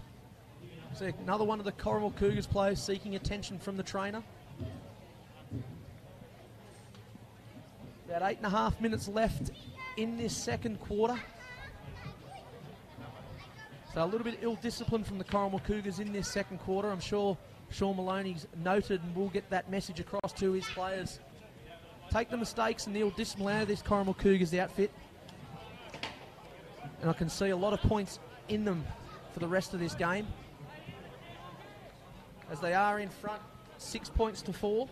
So another one of the Corrimal Cougars players seeking attention from the trainer. About 8.5 minutes left in this second quarter. So a little bit of ill discipline from the Corrimal Cougars in this second quarter. I'm sure Sean Maloney's noted and will get that message across to his players. Take the mistakes and the ill discipline out of this Corrimal Cougars outfit. And I can see a lot of points in them for the rest of this game, as they are in front 6 points to 4.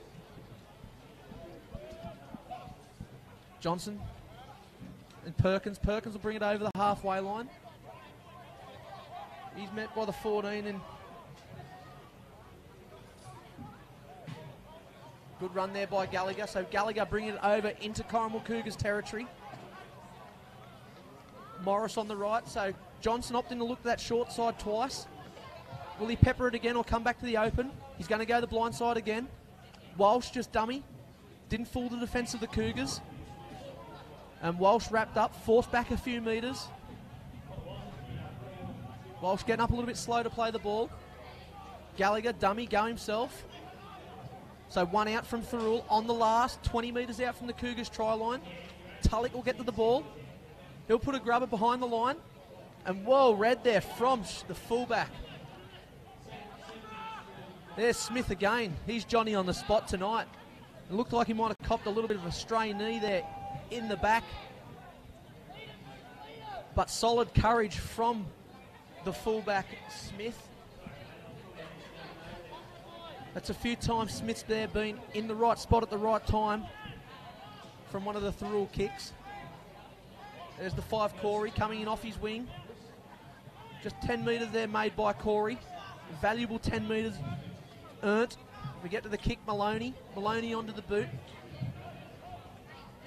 Johnson and Perkins. Perkins will bring it over the halfway line. He's met by the 14 and good run there by Gallagher. So Gallagher bringing it over into Corrimal Cougars territory. Morris on the right. So Johnson opting to look to that short side twice. Will he pepper it again or come back to the open? He's going to go the blind side again. Walsh just dummy. Didn't fool the defence of the Cougars. And Walsh wrapped up, forced back a few metres. Walsh getting up a little bit slow to play the ball. Gallagher, dummy, go himself. So one out from Thirroul on the last, 20 metres out from the Cougars try line. Tulloch will get to the ball. He'll put a grubber behind the line. And whoa, red there from the fullback. There's Smith again. He's Johnny on the spot tonight. It looked like he might have copped a little bit of a stray knee there in the back. But solid courage from the fullback, Smith. That's a few times Smith's there been in the right spot at the right time from one of the Thirroul kicks. There's the 5 Corey coming in off his wing. Just 10 metres there made by Corey. Valuable 10 metres earned. We get to the kick, Maloney. Maloney onto the boot.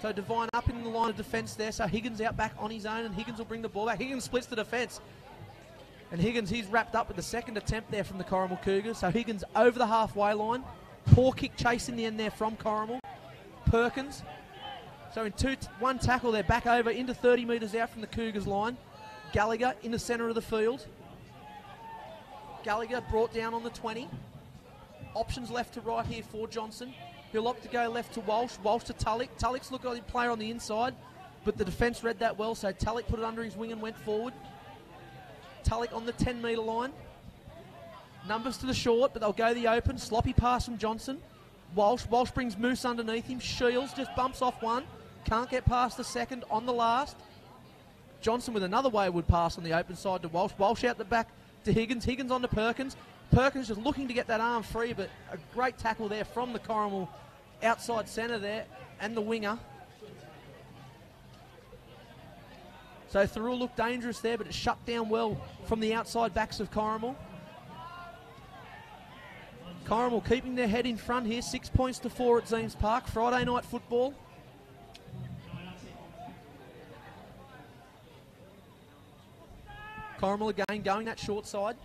So Devine up in the line of defence there. So Higgins out back on his own, and Higgins will bring the ball back. Higgins splits the defence. And Higgins, he's wrapped up with the second attempt there from the Corrimal Cougars. So Higgins over the halfway line. Poor kick chase in the end there from Corrimal. Perkins. So in one tackle, they're back over into 30 metres out from the Cougars line. Gallagher in the centre of the field. Gallagher brought down on the 20. Options left to right here for Johnson. He'll opt to go left to Walsh. Walsh to Tulloch. Tulloch's looked like a player on the inside, but the defence read that well, so Tulloch put it under his wing and went forward. Tulloch on the 10-metre line. Numbers to the short, but they'll go the open. Sloppy pass from Johnson. Walsh brings Moose underneath him. Shields just bumps off one. Can't get past the second on the last. Johnson with another wayward pass on the open side to Walsh. Walsh out the back to Higgins. Higgins on to Perkins. Perkins just looking to get that arm free, but a great tackle there from the Corrimal outside centre there and the winger. So Thirroul looked dangerous there, but it shut down well from the outside backs of Corrimal. Corrimal keeping their head in front here, 6 points to 4 at Zeems Park. Friday night football. Corrimal again going that short side.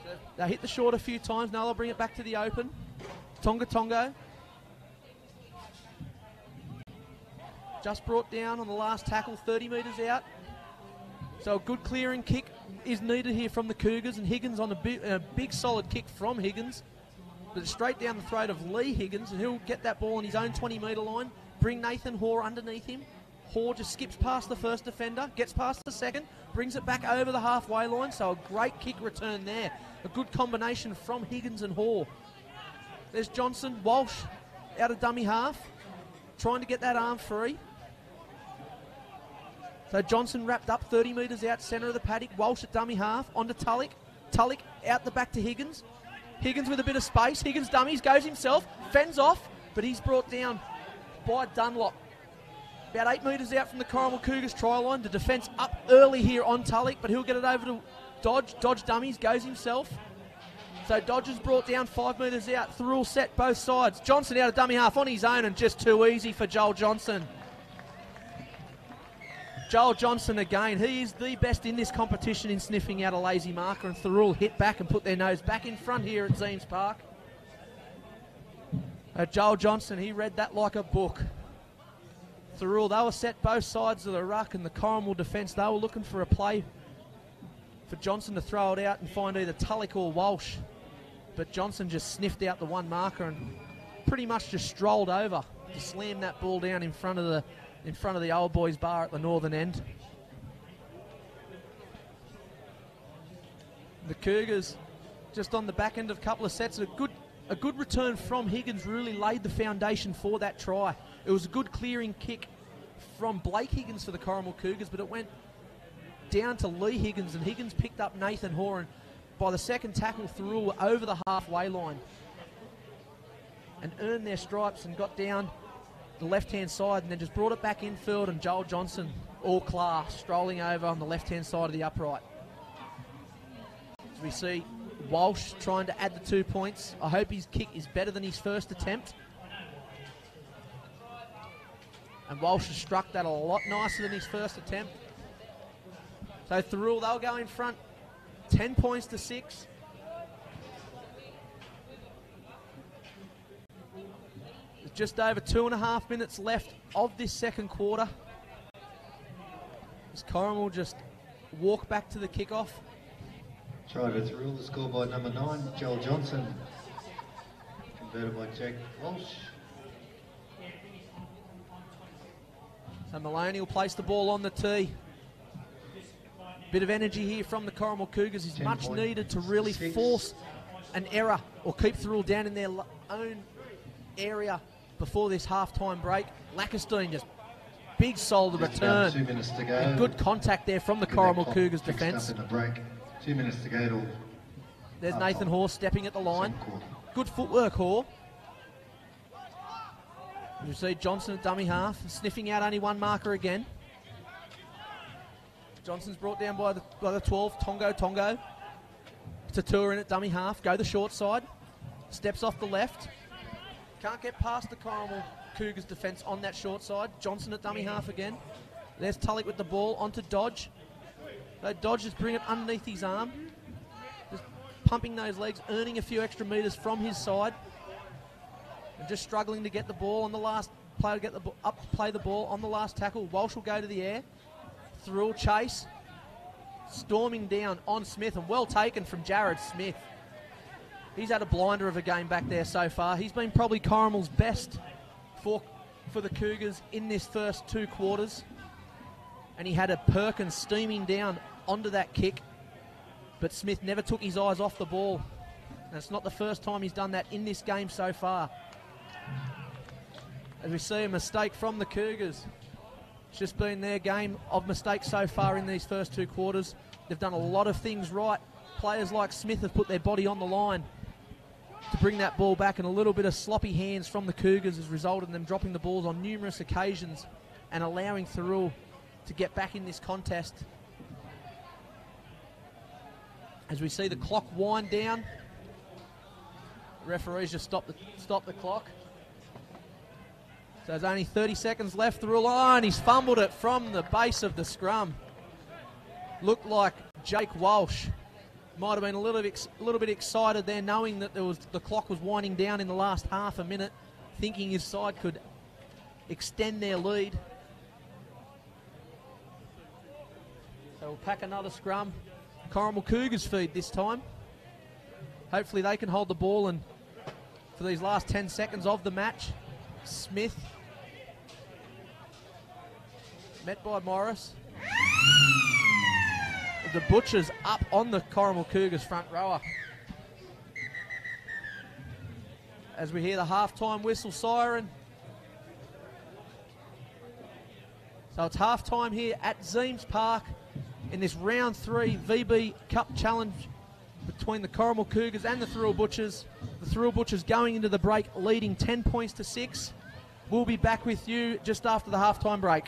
So they hit the short a few times. Now they'll bring it back to the open. Tongo. Just brought down on the last tackle, 30 metres out. So a good clearing kick is needed here from the Cougars, and Higgins on a big solid kick from Higgins. But straight down the throat of Lee Higgins, and he'll get that ball on his own 20-metre line. Bring Nathan Hoare underneath him. Hoare just skips past the first defender, gets past the second, brings it back over the halfway line. So a great kick return there. A good combination from Higgins and Hoare. There's Johnson. Walsh out of dummy half, trying to get that arm free. So Johnson wrapped up 30 metres out, centre of the paddock. Walsh at dummy half, onto Tulloch. Tulloch out the back to Higgins. Higgins with a bit of space. Higgins dummies, goes himself, fends off, but he's brought down by Dunlop. About 8 metres out from the Corrimal Cougars try line. The defence up early here on Tulloch, but he'll get it over to Dodge. Dodge dummies, goes himself. So Dodge is brought down 5 metres out. Thirroul set both sides. Johnson out of dummy half on his own, and just too easy for Joel Johnson. Joel Johnson again, he is the best in this competition in sniffing out a lazy marker, and Thirroul hit back and put their nose back in front here at Zeems Park. Joel Johnson, he read that like a book. Thirroul, they were set both sides of the ruck, and the Corrimal defence, they were looking for a play for Johnson to throw it out and find either Tulloch or Walsh. But Johnson just sniffed out the one marker and pretty much just strolled over to slam that ball down in front of the old boys bar at the northern end. The Cougars just on the back end of a couple of sets. A good return from Higgins really laid the foundation for that try. It was a good clearing kick from Blake Higgins for the Corrimal Cougars, but it went down to Lee Higgins, and Higgins picked up Nathan Hoare, and by the second tackle, Thirroul over the halfway line and earned their stripes and got down the left-hand side, and then just brought it back infield, and Joel Johnson all class, strolling over on the left-hand side of the upright. As we see Walsh trying to add the 2 points. I hope his kick is better than his first attempt. And Walsh has struck that a lot nicer than his first attempt. So Thirroul, they'll go in front 10 points to 6. There's just over 2.5 minutes left of this second quarter. As Corrimal just walk back to the kickoff. Try to Thirroul, the score by number 9, Joel Johnson. Converted by Jack Walsh. So Maloney will place the ball on the tee. Bit of energy here from the Corrimal Cougars is much needed to really force an error or keep Thirroul down in their own area before this half-time break. Lackestein just big solid return. 2 minutes to go. And good contact there from the Corrimal Cougars defence. In the break. 2 minutes to go to There's Nathan Hoare stepping at the line. Good footwork, Hoare. You see Johnson at dummy half, sniffing out only one marker again. Johnson's brought down by the 12, Tongo. Tatua in at dummy half, go the short side. Steps off the left. Can't get past the Corrimal Cougars defence on that short side. Johnson at dummy half again. There's Tulloch with the ball onto Dodge. So Dodge just bring it underneath his arm. Just pumping those legs, earning a few extra metres from his side. And just struggling to get the ball on the last play, play the ball on the last tackle. Walsh will go to the air. Thirroul chase. Storming down on Smith, and well taken from Jared Smith. He's had a blinder of a game back there so far. He's been probably Corrimal's best for the Cougars in this first 2 quarters. And he had a Perkins steaming down onto that kick. But Smith never took his eyes off the ball. And it's not the first time he's done that in this game so far. As we see a mistake from the Cougars. It's just been their game of mistakes so far in these first 2 quarters. They've done a lot of things right. Players like Smith have put their body on the line to bring that ball back, and a little bit of sloppy hands from the Cougars has resulted in them dropping the balls on numerous occasions and allowing Thirroul to get back in this contest. As we see the clock wind down, the referees just stop the clock. So there's only 30 seconds left. Thirroul, and he's fumbled it from the base of the scrum. Looked like Jake Walsh might have been a little bit excited there, knowing that the clock was winding down in the last half a minute, thinking his side could extend their lead. So we'll pack another scrum. Corrimal Cougars feed this time. Hopefully they can hold the ball, and for these last 10 seconds of the match, Smith met by Morris. The Butchers up on the Corrimal Cougars front rower. As we hear the halftime whistle siren. So it's halftime here at Zeems Park in this round 3 VB Cup Challenge between the Corrimal Cougars and the Thirroul Butchers. The Thirroul Butchers going into the break leading 10 points to 6. We'll be back with you just after the halftime break.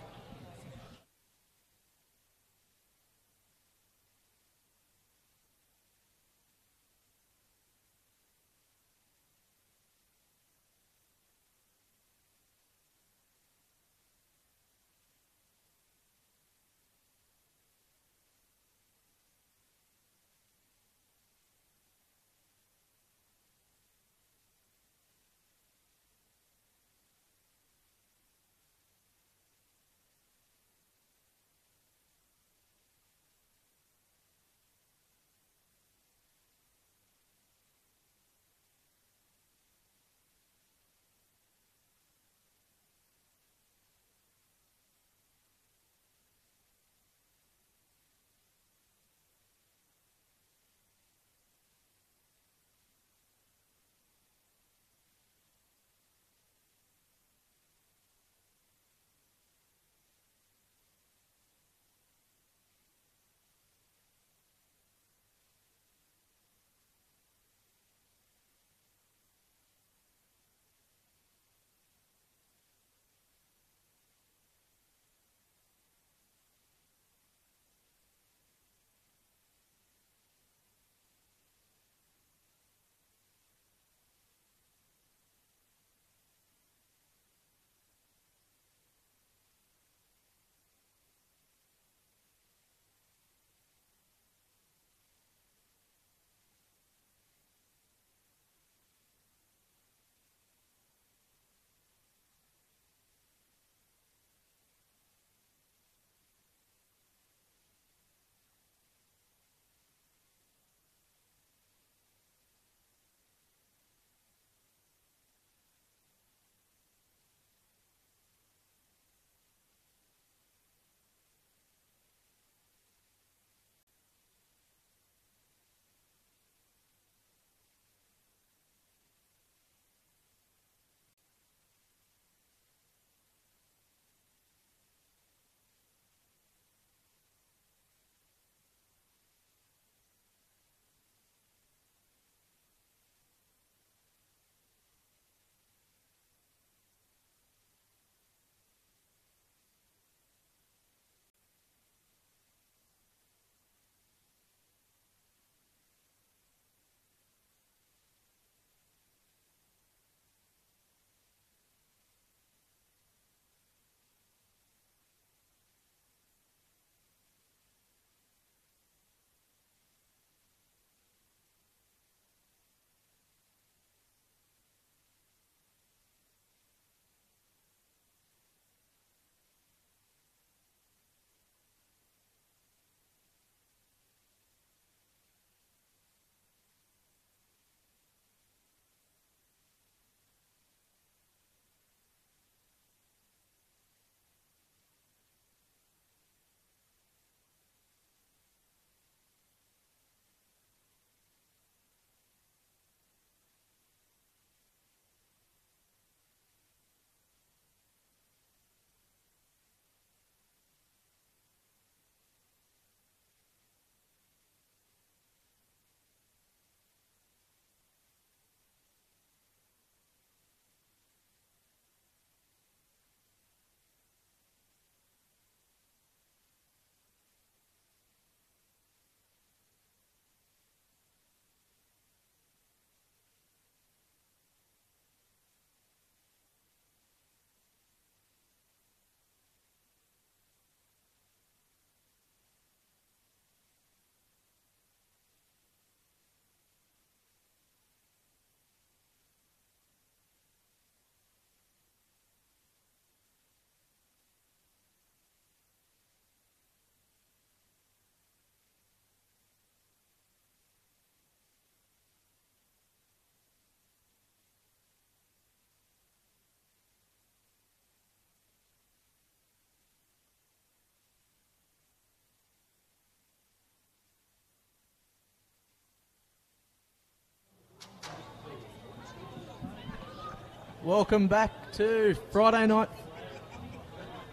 Welcome back to Friday night.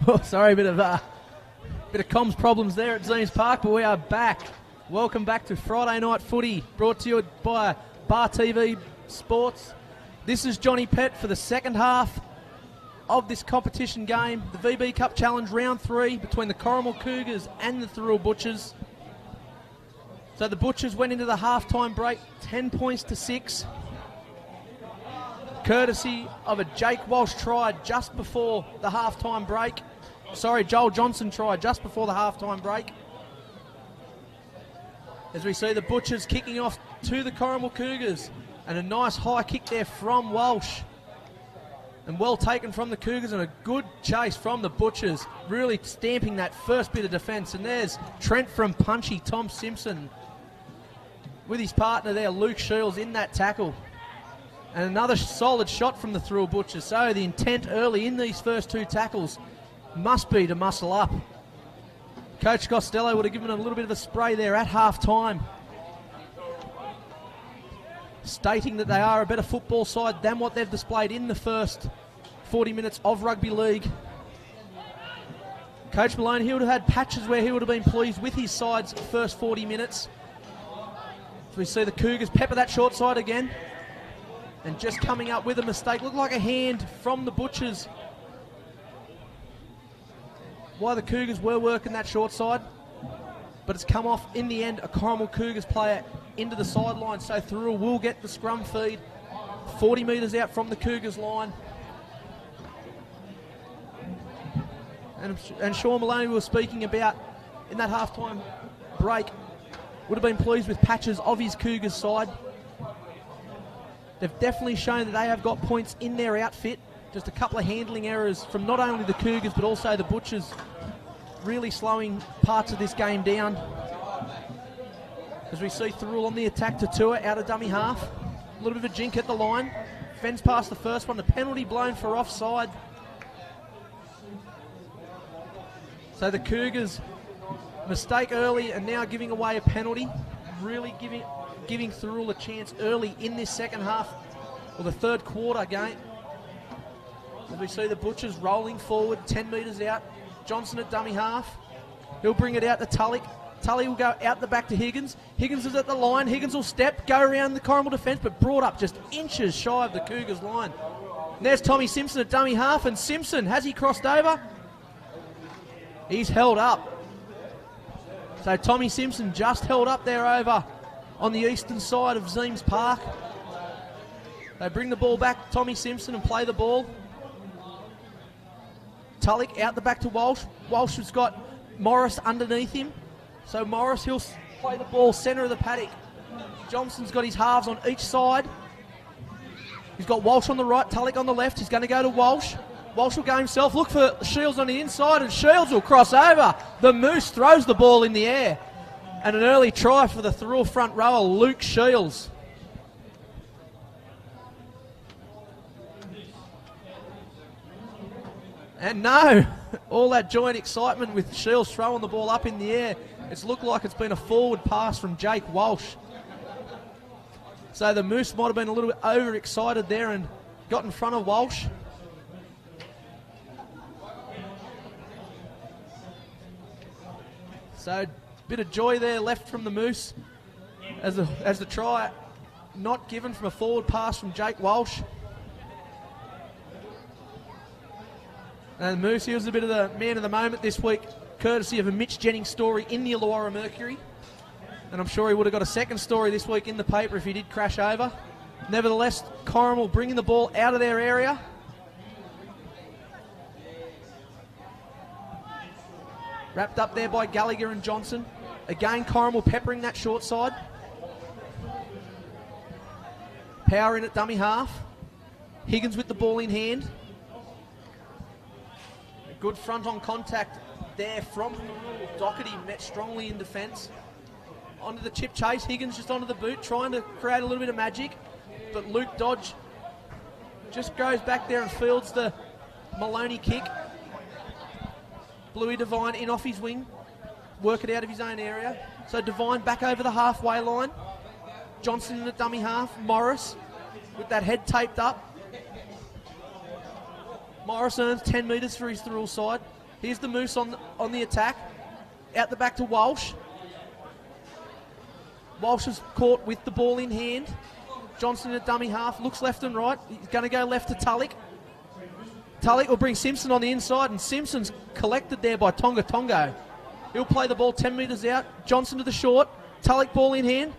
Oh, sorry, a bit of comms problems there at Zemes Park, but we are back. Welcome back to Friday night footy, brought to you by Bar TV Sports. This is Johnny Pett for the second half of this competition game, the VB Cup Challenge Round 3 between the Corrimal Cougars and the Thirroul Butchers. So the Butchers went into the halftime break 10 points to 6. Courtesy of a Jake Walsh try just before the halftime break. Sorry, Joel Johnson try just before the halftime break. As we see the Butchers kicking off to the Corrimal Cougars. And a nice high kick there from Walsh. And well taken from the Cougars and a good chase from the Butchers. Really stamping that first bit of defence. And there's Trent from Punchy, Tom Simpson. With his partner there, Luke Shields, in that tackle. And another solid shot from the Thirroul Butchers. So the intent early in these first two tackles must be to muscle up. Coach Costello would have given a little bit of a spray there at half-time, stating that they are a better football side than what they've displayed in the first 40 minutes of rugby league. Coach Malone, he would have had patches where he would have been pleased with his side's first 40 minutes. So we see the Cougars pepper that short side again. And just coming up with a mistake. Looked like a hand from the Butchers. While the Cougars were working that short side. But it's come off in the end, a Corrimal Cougars player into the sideline. So Thirroul will get the scrum feed 40 metres out from the Cougars line. And Sean Maloney was speaking about in that halftime break. Would have been pleased with patches of his Cougars side. They've definitely shown that they have got points in their outfit. Just a couple of handling errors from not only the Cougars but also the Butchers, really slowing parts of this game down. As we see Thirroul on the attack to Tua out of dummy half. A little bit of a jink at the line. Fends past the first one. The penalty blown for offside. So the Cougars, mistake early and now giving away a penalty. Really giving Thirroul a chance early in this second half, or the third quarter game. As we see the Butchers rolling forward 10 metres out. Johnson at dummy half. He'll bring it out to Tully. Tully will go out the back to Higgins. Higgins is at the line. Higgins will step, go around the Corrimal defence, but brought up just inches shy of the Cougars line. And there's Tommy Simpson at dummy half, and Simpson, has he crossed over? He's held up. So Tommy Simpson just held up there over on the eastern side of Zemes Park. They bring the ball back, Tommy Simpson, and play the ball. Tulloch out the back to Walsh. Walsh has got Morris underneath him. So Morris, he'll play the ball centre of the paddock. Johnson's got his halves on each side. He's got Walsh on the right, Tulloch on the left. He's going to go to Walsh. Walsh will go himself, look for Shields on the inside, and Shields will cross over. The Moose throws the ball in the air. And an early try for the Thirroul front rower, Luke Shields. And no, all that joint excitement with Shields throwing the ball up in the air. It's looked like it's been a forward pass from Jake Walsh. So the Moose might have been a little bit overexcited there and got in front of Walsh. So bit of joy there left from the Moose as the try not given from a forward pass from Jake Walsh. And the Moose, he was a bit of the man of the moment this week, courtesy of a Mitch Jennings story in the Illawarra Mercury. And I'm sure he would have got a second story this week in the paper if he did crash over. Nevertheless, Corrimal bringing the ball out of their area. Wrapped up there by Gallagher and Johnson. Again, Corrimal peppering that short side. Power in at dummy half. Higgins with the ball in hand. A good front on contact there from Doherty, met strongly in defence. Onto the chip chase. Higgins just onto the boot, trying to create a little bit of magic. But Luke Dodge just goes back there and fields the Maloney kick. Bluey Devine in off his wing. Work it out of his own area. So Devine back over the halfway line. Johnson in the dummy half. Morris with that head taped up. Morris earns 10 metres for his Thirroul side. Here's the Moose on the attack. Out the back to Walsh. Walsh is caught with the ball in hand. Johnson at dummy half, looks left and right. He's going to go left to Tulloch. Tulloch will bring Simpson on the inside, and Simpson's collected there by Tonga Tongo. He'll play the ball 10 metres out. Johnson to the short. Tulloch ball in hand.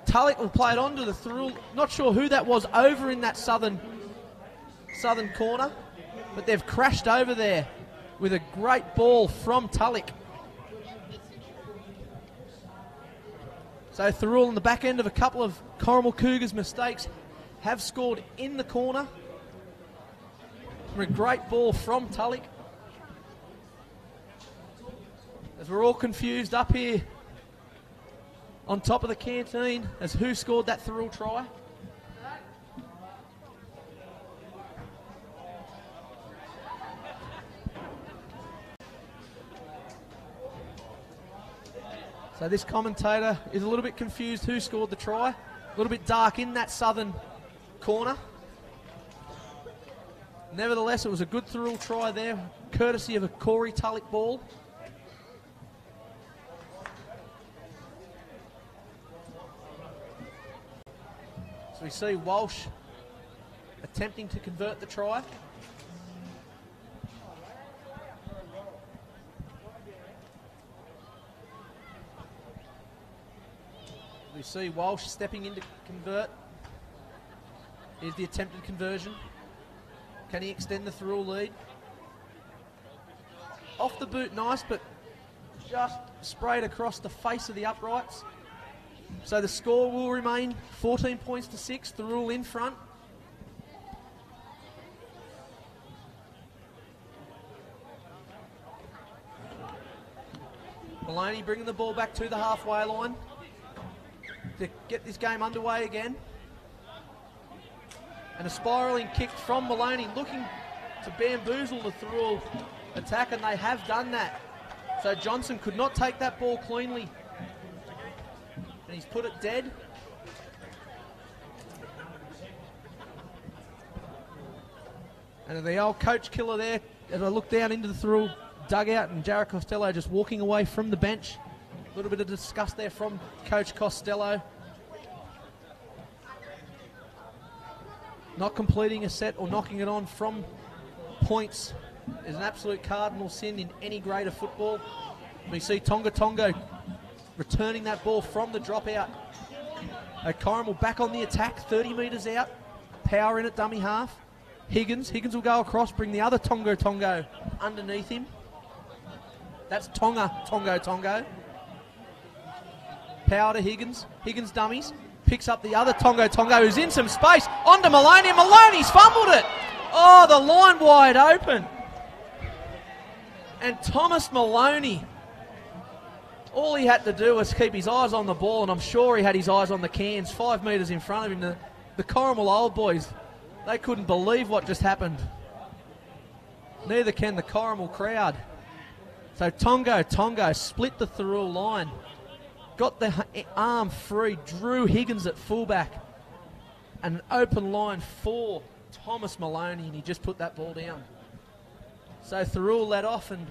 Tulloch will play it on to the Thirroul. Not sure who that was over in that southern corner, but they've crashed over there with a great ball from Tulloch. So Thirroul on the back end of a couple of Corrimal Cougars mistakes have scored in the corner. From a great ball from Tulloch. As we're all confused up here on top of the canteen as who scored that Thirroul try. So this commentator is a little bit confused who scored the try. A little bit dark in that southern corner. Nevertheless, it was a good Thirroul try there, courtesy of a Corey Tulloch ball. So we see Walsh attempting to convert the try. We see Walsh stepping in to convert. Here's the attempted conversion. Can he extend the Thirroul lead? Off the boot, nice, but just sprayed across the face of the uprights. So the score will remain 14 points to 6. Thirroul in front. Maloney bringing the ball back to the halfway line to get this game underway again. And a spiralling kick from Maloney, looking to bamboozle the Thirroul attack, and they have done that. So Johnson could not take that ball cleanly, and he's put it dead. And the old coach killer there, as I look down into the Thirroul dugout, and Jared Costello just walking away from the bench. A little bit of disgust there from Coach Costello. Not completing a set or knocking it on from points is an absolute cardinal sin in any grade of football. We see Tonga Tongo returning that ball from the dropout. Corrimal back on the attack, 30 metres out. Power in at dummy half. Higgins will go across, bring the other Tonga Tongo underneath him. That's Tonga Tongo. Power to Higgins. Higgins dummies. Picks up the other Tonga who's in some space. Onto Maloney. Maloney's fumbled it. Oh, the line wide open. And Thomas Maloney, all he had to do was keep his eyes on the ball, and I'm sure he had his eyes on the cans 5 metres in front of him. The Corrimal old boys, they couldn't believe what just happened. Neither can the Corrimal crowd. So Tongo split the Thirroul line. Got the arm free, drew Higgins at fullback. And an open line for Thomas Maloney, and he just put that ball down. So Thirroul let off, and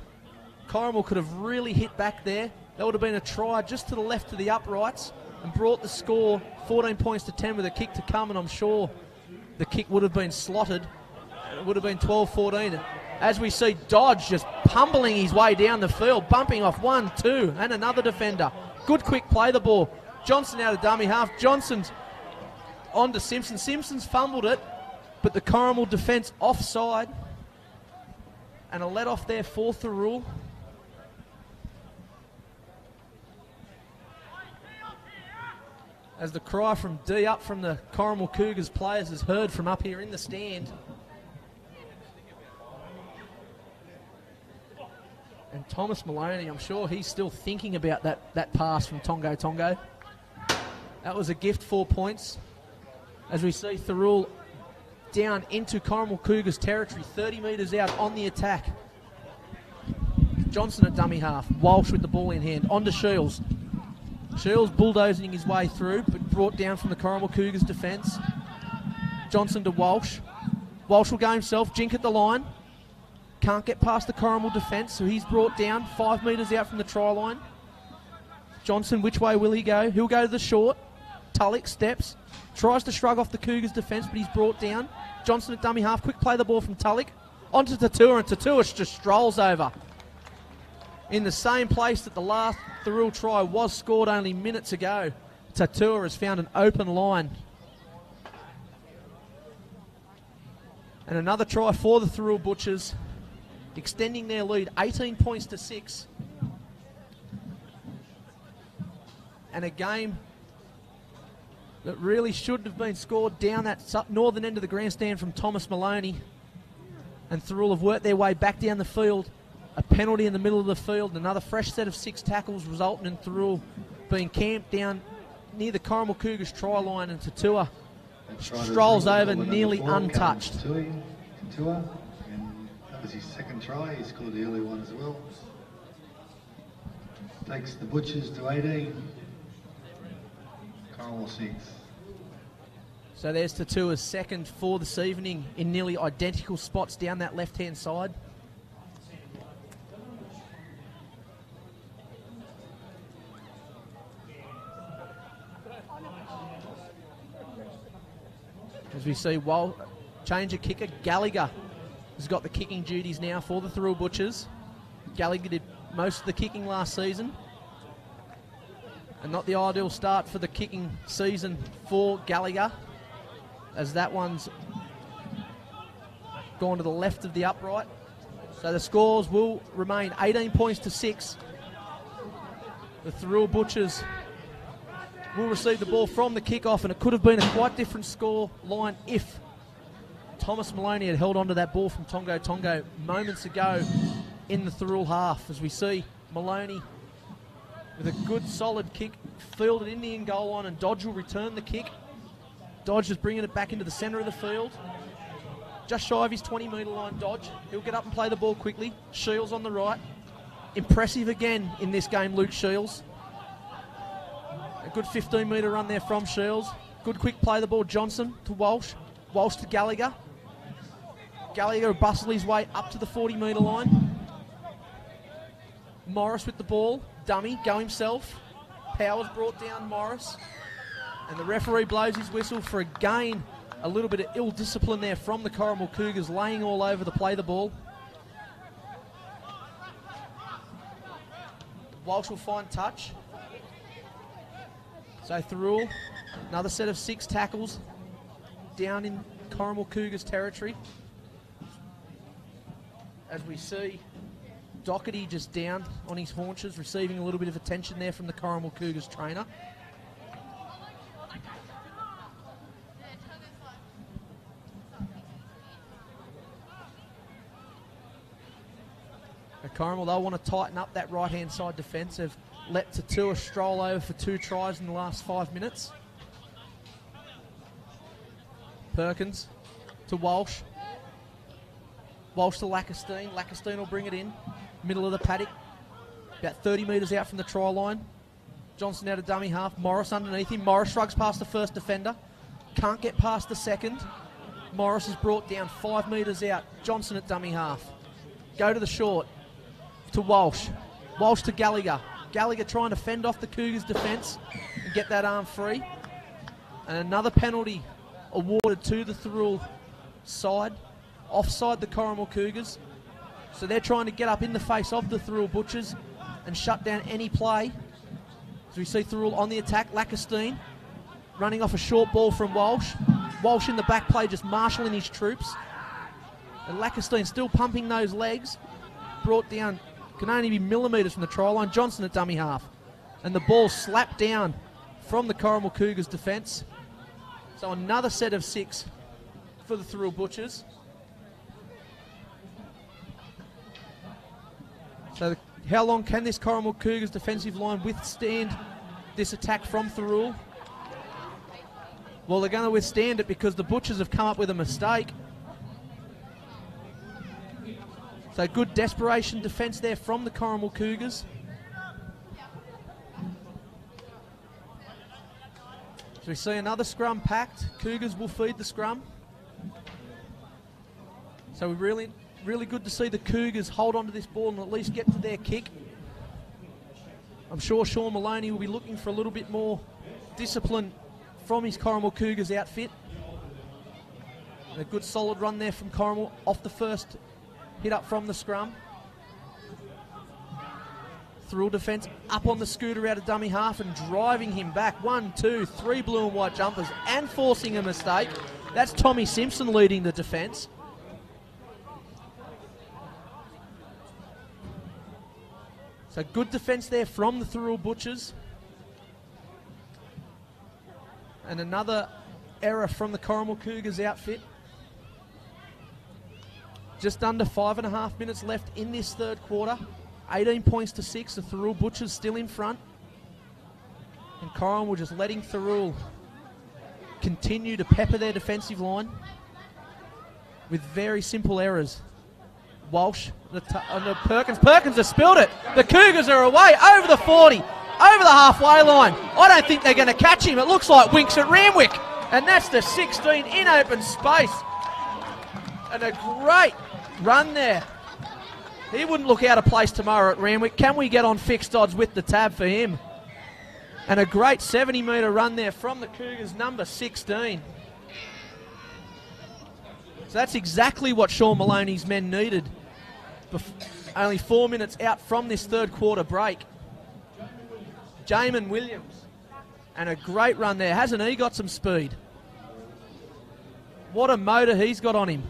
Corrimal could have really hit back there. That would have been a try just to the left of the uprights and brought the score 14 points to 10 with a kick to come, and I'm sure the kick would have been slotted. It would have been 12-14. As we see Dodge just pummeling his way down the field, bumping off 1, 2, and another defender. Good quick play the ball. Johnson out of dummy half. Johnson's on to Simpson. Simpson's fumbled it, but the Corrimal defence offside. And a let off there for Thirroul. As the cry from D up from the Corrimal Cougars players is heard from up here in the stand. And Thomas Maloney, I'm sure he's still thinking about that pass from Tonga Tongo. That was a gift, 4 points. As we see Thirroul down into Corrimal Cougars territory, 30 metres out on the attack. Johnson at dummy half. Walsh with the ball in hand. On to Shields. Shields bulldozing his way through, but brought down from the Corrimal Cougars defence. Johnson to Walsh. Walsh will go himself, jink at the line. Can't get past the Corrimal defence, so he's brought down 5 metres out from the try line. Johnson, which way will he go? He'll go to the short. Tulloch steps, tries to shrug off the Cougars defence, but he's brought down. Johnson at dummy half, quick play the ball from Tulloch. Onto Thirroul, and Thirroul just strolls over. In the same place that the last Thirroul try was scored only minutes ago, Thirroul has found an open line. And another try for the Thirroul Butchers, extending their lead 18 points to 6. And a game that really shouldn't have been scored down that northern end of the grandstand from Thomas Maloney. And Thirroul have worked their way back down the field. A penalty in the middle of the field. Another fresh set of 6 tackles resulting in Thirroul being camped down near the Corrimal Cougars try line, and Tatua strolls over nearly untouched. Tatua, and that was his second try. He scored the early one as well. Takes the Butchers to 18. Corrimal 6. So there's Tatua's second for this evening in nearly identical spots down that left-hand side. As we see, change of kicker, Gallagher has got the kicking duties now for the Thirroul Butchers. Gallagher did most of the kicking last season. And not the ideal start for the kicking season for Gallagher, as that one's gone to the left of the upright. So the scores will remain 18 points to 6. The Thirroul Butchers will receive the ball from the kickoff, and it could have been a quite different score line if Thomas Maloney had held onto that ball from Tongo moments ago in the Thirroul half. As we see Maloney with a good solid kick fielded in the in-goal line, and Dodge will return the kick. Dodge is bringing it back into the centre of the field. Just shy of his 20-metre line, Dodge. He'll get up and play the ball quickly. Shields on the right. Impressive again in this game, Luke Shields. A good 15-metre run there from Shields. Good quick play the ball, Johnson to Walsh. Walsh to Gallagher. Gallagher will bustle his way up to the 40-metre line. Morris with the ball. Dummy, go himself. Powers brought down Morris. And the referee blows his whistle for, again, a little bit of ill discipline there from the Corrimal Cougars, laying all over the play the ball. Walsh will find touch. So Thirroul, another set of 6 tackles down in Corrimal Cougars territory. As we see Doherty just down on his haunches, receiving a little bit of attention there from the Corrimal Cougars trainer. Corrimal, they'll want to tighten up that right-hand side defence. They've let Tatua stroll over for 2 tries in the last 5 minutes. Perkins to Walsh. Walsh to Lacastine. Lacastine will bring it in. Middle of the paddock. About 30 metres out from the try line. Johnson out of dummy half. Morris underneath him. Morris shrugs past the first defender. Can't get past the second. Morris is brought down 5 metres out. Johnson at dummy half. Go to the short. To Walsh. Walsh to Gallagher. Gallagher trying to fend off the Cougars' defence and get that arm free. And another penalty awarded to the Thirroul side. Offside the Corrimal Cougars. So they're trying to get up in the face of the Thirroul Butchers and shut down any play. So we see Thirroul on the attack. Lacastine running off a short ball from Walsh. Walsh in the back play just marshalling his troops. And Lacastine still pumping those legs. Brought down, can only be millimetres from the try line. Johnson at dummy half. And the ball slapped down from the Corrimal Cougars defence. So another set of 6 for the Thirroul Butchers. So how long can this Corrimal Cougars defensive line withstand this attack from Thirroul? Well, they're going to withstand it because the Butchers have come up with a mistake. So good desperation defence there from the Corrimal Cougars. So we see another scrum packed. Cougars will feed the scrum. So really good to see the Cougars hold on to this ball and at least get to their kick. I'm sure Sean Maloney will be looking for a little bit more discipline from his Corrimal Cougars outfit. And a good solid run there from Corrimal off the first hit up from the scrum. Thirroul defence up on the scooter out of dummy half and driving him back. 1, 2, 3 blue and white jumpers and forcing a mistake. That's Tommy Simpson leading the defence. So good defence there from the Thirroul Butchers. And another error from the Corrimal Cougars outfit. Just under 5.5 minutes left in this third quarter. 18 points to 6. The Thirroul Butchers still in front. And Corrimal just letting Thirroul continue to pepper their defensive line with very simple errors. Walsh, Perkins. Perkins has spilled it. The Cougars are away over the 40, over the halfway line. I don't think they're going to catch him. It looks like Winks at Randwick. And that's the 16 in open space. And a great run there. He wouldn't look out of place tomorrow at Randwick. Can we get on fixed odds with the tab for him? And a great 70-metre run there from the Cougars, number 16. So that's exactly what Sean Maloney's men needed. Only 4 minutes out from this third quarter break. Jamin Williams. And a great run there. Hasn't he got some speed? What a motor he's got on him.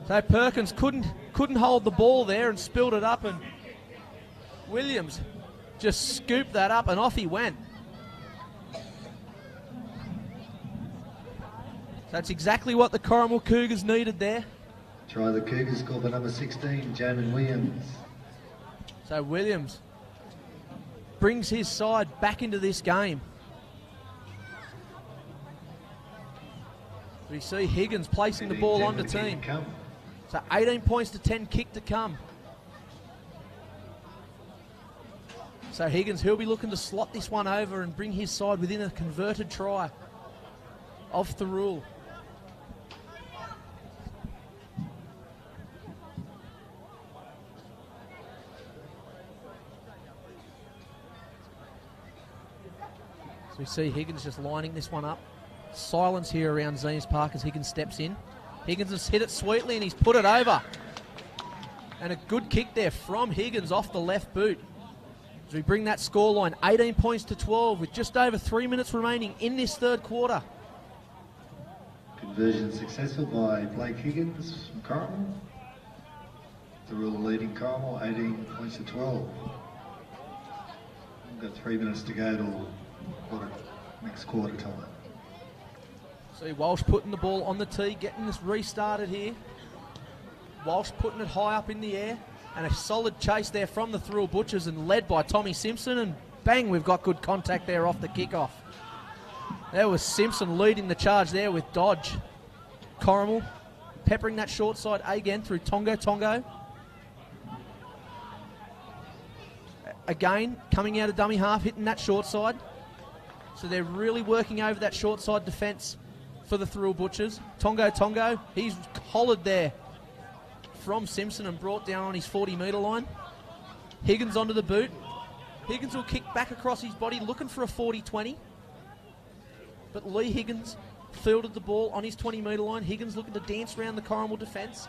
So Perkins couldn't hold the ball there and spilled it up, and Williams just scooped that up and off he went. That's exactly what the Corrimal Cougars needed there. Try the Cougars, score for number 16, Jamin Williams. So Williams brings his side back into this game. We see Higgins placing the ball on the team. So 18 points to 10, kick to come. So Higgins, he'll be looking to slot this one over and bring his side within a converted try of Thirroul. So we see Higgins just lining this one up. Silence here around Zemes Park as Higgins steps in. Higgins has hit it sweetly and he's put it over. And a good kick there from Higgins off the left boot. As we bring that scoreline 18 points to 12 with just over 3 minutes remaining in this third quarter. Conversion successful by Blake Higgins from Corrimal. Thirroul leading Corrimal 18 points to 12. We've got 3 minutes to go till next quarter time. See Walsh putting the ball on the tee, getting this restarted here. Walsh putting it high up in the air, and a solid chase there from the Thirroul Butchers and led by Tommy Simpson, and bang, we've got good contact there off the kickoff. There was Simpson leading the charge there with dodge. Corrimal peppering that short side again through Tongo. Again, coming out of dummy half, hitting that short side. So they're really working over that short side defence for the Thirroul Butchers. Tongo, he's collared there from Simpson and brought down on his 40-metre line. Higgins onto the boot. Higgins will kick back across his body, looking for a 40-20. But Lee Higgins fielded the ball on his 20-metre line. Higgins looking to dance around the Corrimal defence.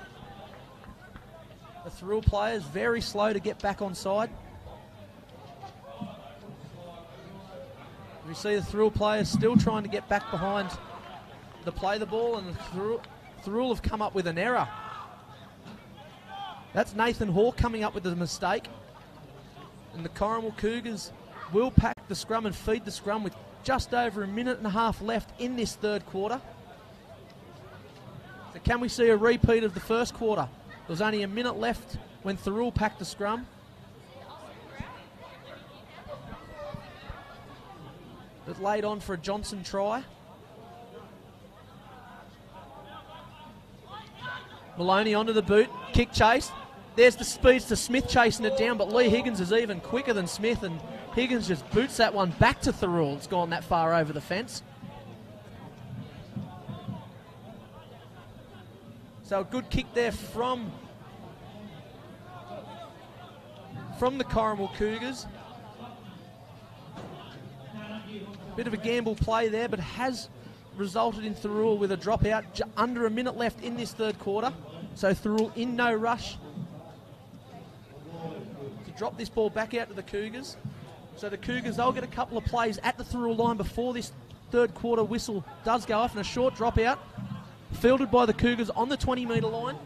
The Thirroul players very slow to get back on side. We see the Thirroul players still trying to get back behind to play the ball, and the Thirroul have come up with an error. That's Nathan Hawke coming up with a mistake. And the Corrimal Cougars will pack the scrum and feed the scrum with just over 1.5 minutes left in this third quarter. So can we see a repeat of the first quarter? There was only 1 minute left when Thirroul packed the scrum. It laid on for a Johnson try. Maloney onto the boot, kick chase. There's the speedster Smith chasing it down, but Lee Higgins is even quicker than Smith, and Higgins just boots that one back to Thirroul. It's gone that far over the fence. So a good kick there from the Corrimal Cougars. Bit of a gamble play there, but has resulted in Thirroul with a dropout. Under a minute left in this third quarter. So Thirroul in no rush to drop this ball back out to the Cougars. So the Cougars, they'll get a couple of plays at the Thirroul line before this third quarter whistle does go off, and a short dropout fielded by the Cougars on the 20-metre line.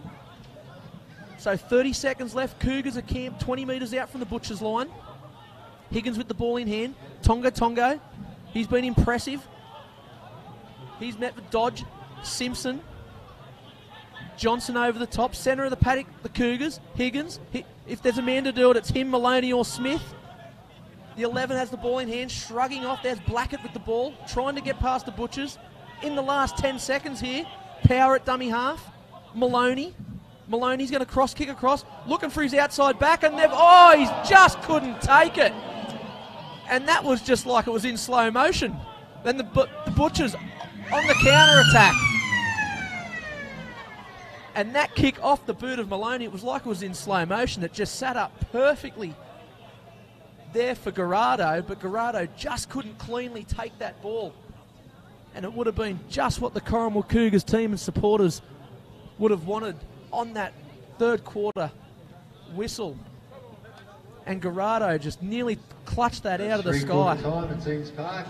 So 30 seconds left. Cougars are camped 20 metres out from the butcher's line. Higgins with the ball in hand. Tongo. He's been impressive. He's met with Dodge, Simpson, Johnson over the top. Centre of the paddock, the Cougars. Higgins. If there's a man to do it, it's him, Maloney or Smith. The 11 has the ball in hand, shrugging off. There's Blackett with the ball, trying to get past the Butchers. In the last 10 seconds here, Power at dummy half. Maloney's going to cross kick across, looking for his outside back, and he just couldn't take it. And that was just like it was in slow motion. Then the Butchers on the counter-attack. And that kick off the boot of Maloney, it was like it was in slow motion. It just sat up perfectly there for Garrado, but Garrado just couldn't cleanly take that ball. And it would have been just what the Corrimal Cougars team and supporters would have wanted on that third quarter whistle. And Garrado just nearly clutched that out of the sky. Time at Teams Park.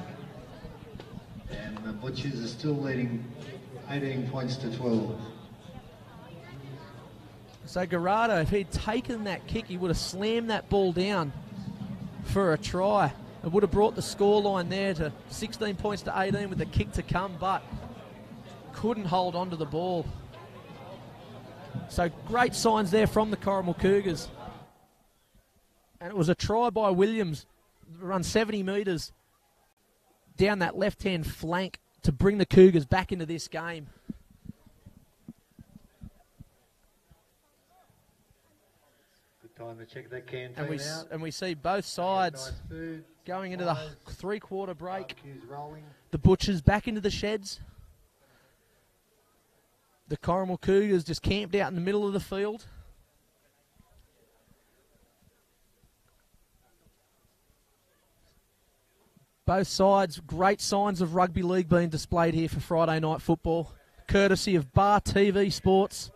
And the Butchers are still leading 18 points to 12. So Garrado, if he'd taken that kick, he would have slammed that ball down for a try. It would have brought the scoreline there to 16 points to 18 with the kick to come, but couldn't hold on to the ball. So great signs there from the Corrimal Cougars. And it was a try by Williams, run 70 metres down that left-hand flank to bring the Cougars back into this game. Good time to check that canteen out. And we see both sides Nice food, going into the three-quarter break. barbecues rolling. The Butchers back into the sheds. The Corrimal Cougars just camped out in the middle of the field. Both sides, great signs of rugby league being displayed here for Friday night football. Courtesy of Bar TV Sports,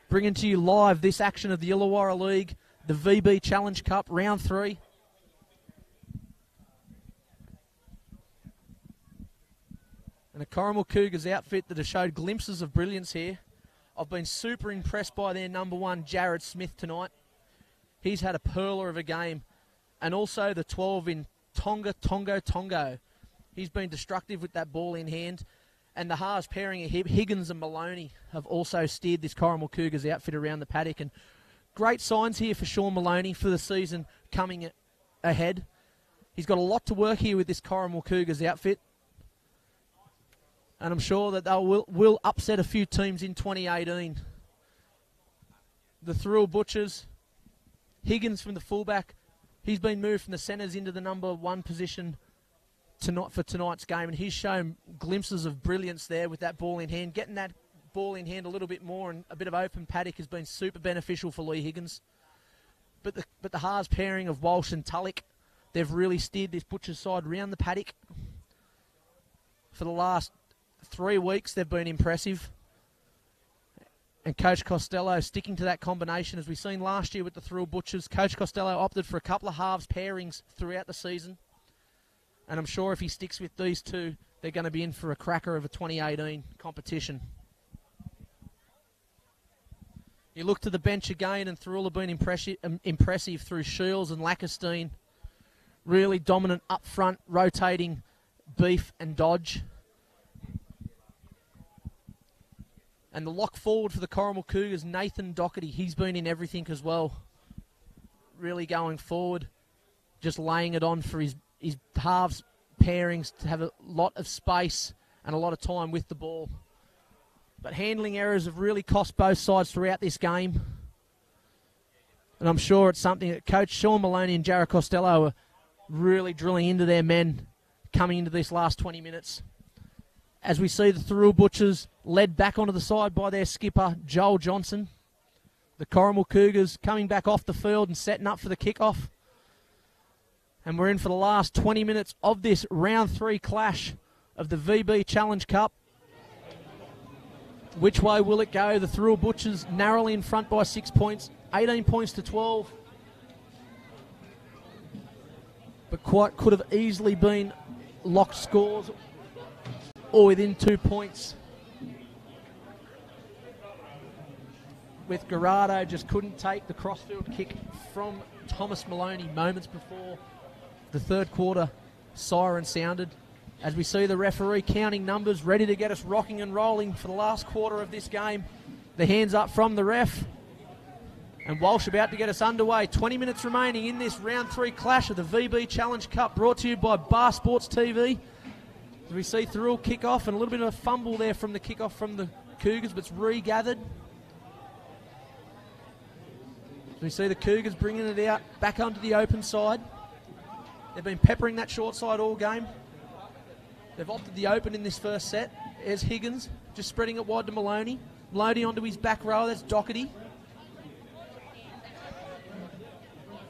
bringing to you live this action of the Illawarra League, the VB Challenge Cup, round 3. And a Corrimal Cougars outfit that has showed glimpses of brilliance here. I've been super impressed by their number 1, Jared Smith, tonight. He's had a pearler of a game. And also the 12 in Tongo. He's been destructive with that ball in hand. And the halves pairing of Higgins and Maloney have also steered this Corrimal Cougars outfit around the paddock. And great signs here for Sean Maloney for the season coming ahead. He's got a lot to work here with this Corrimal Cougars outfit. And I'm sure that they will upset a few teams in 2018. The Thirroul Butchers, Higgins from the fullback. He's been moved from the centres into the number 1 position for tonight's game, and he's shown glimpses of brilliance there with that ball in hand. Getting that ball in hand a little bit more and a bit of open paddock has been super beneficial for Lee Higgins. But the halves pairing of Walsh and Tulloch, they've really steered this Butchers side round the paddock. For the last 3 weeks, they've been impressive. And Coach Costello sticking to that combination. As we've seen last year with the Thirroul Butchers, Coach Costello opted for a couple of halves pairings throughout the season. And I'm sure if he sticks with these two, they're going to be in for a cracker of a 2018 competition. You look to the bench again, and Thirroul have been impressive through Shields and Lackerstein. Really dominant up front, rotating Beef and Dodge. And the lock forward for the Corrimal Cougars, Nathan Doherty, he's been in everything as well. Really going forward, just laying it on for his halves pairings to have a lot of space and a lot of time with the ball. But handling errors have really cost both sides throughout this game. And I'm sure it's something that Coach Sean Maloney and Jared Costello are really drilling into their men coming into this last 20 minutes. as we see the Thirroul Butchers led back onto the side by their skipper, Joel Johnson. The Corrimal Cougars coming back off the field and setting up for the kickoff. And we're in for the last 20 minutes of this round 3 clash of the VB Challenge Cup. Which way will it go? The Thirroul Butchers narrowly in front by 6 points, 18 points to 12. But quite could have easily been locked scores or within 2 points. With Garado just couldn't take the crossfield kick from Thomas Maloney moments before the third quarter siren sounded. As we see the referee counting numbers, ready to get us rocking and rolling for the last quarter of this game. The hands up from the ref. And Walsh about to get us underway. 20 minutes remaining in this round 3 clash of the VB Challenge Cup, brought to you by Bar Sports TV. As we see Thirroul kick off, and a little bit of a fumble there from the kickoff from the Cougars, but it's regathered. As we see the Cougars bringing it out back onto the open side. They've been peppering that short side all game. They've opted the open in this first set. There's Higgins, just spreading it wide to Maloney. Maloney onto his back row, that's Doherty.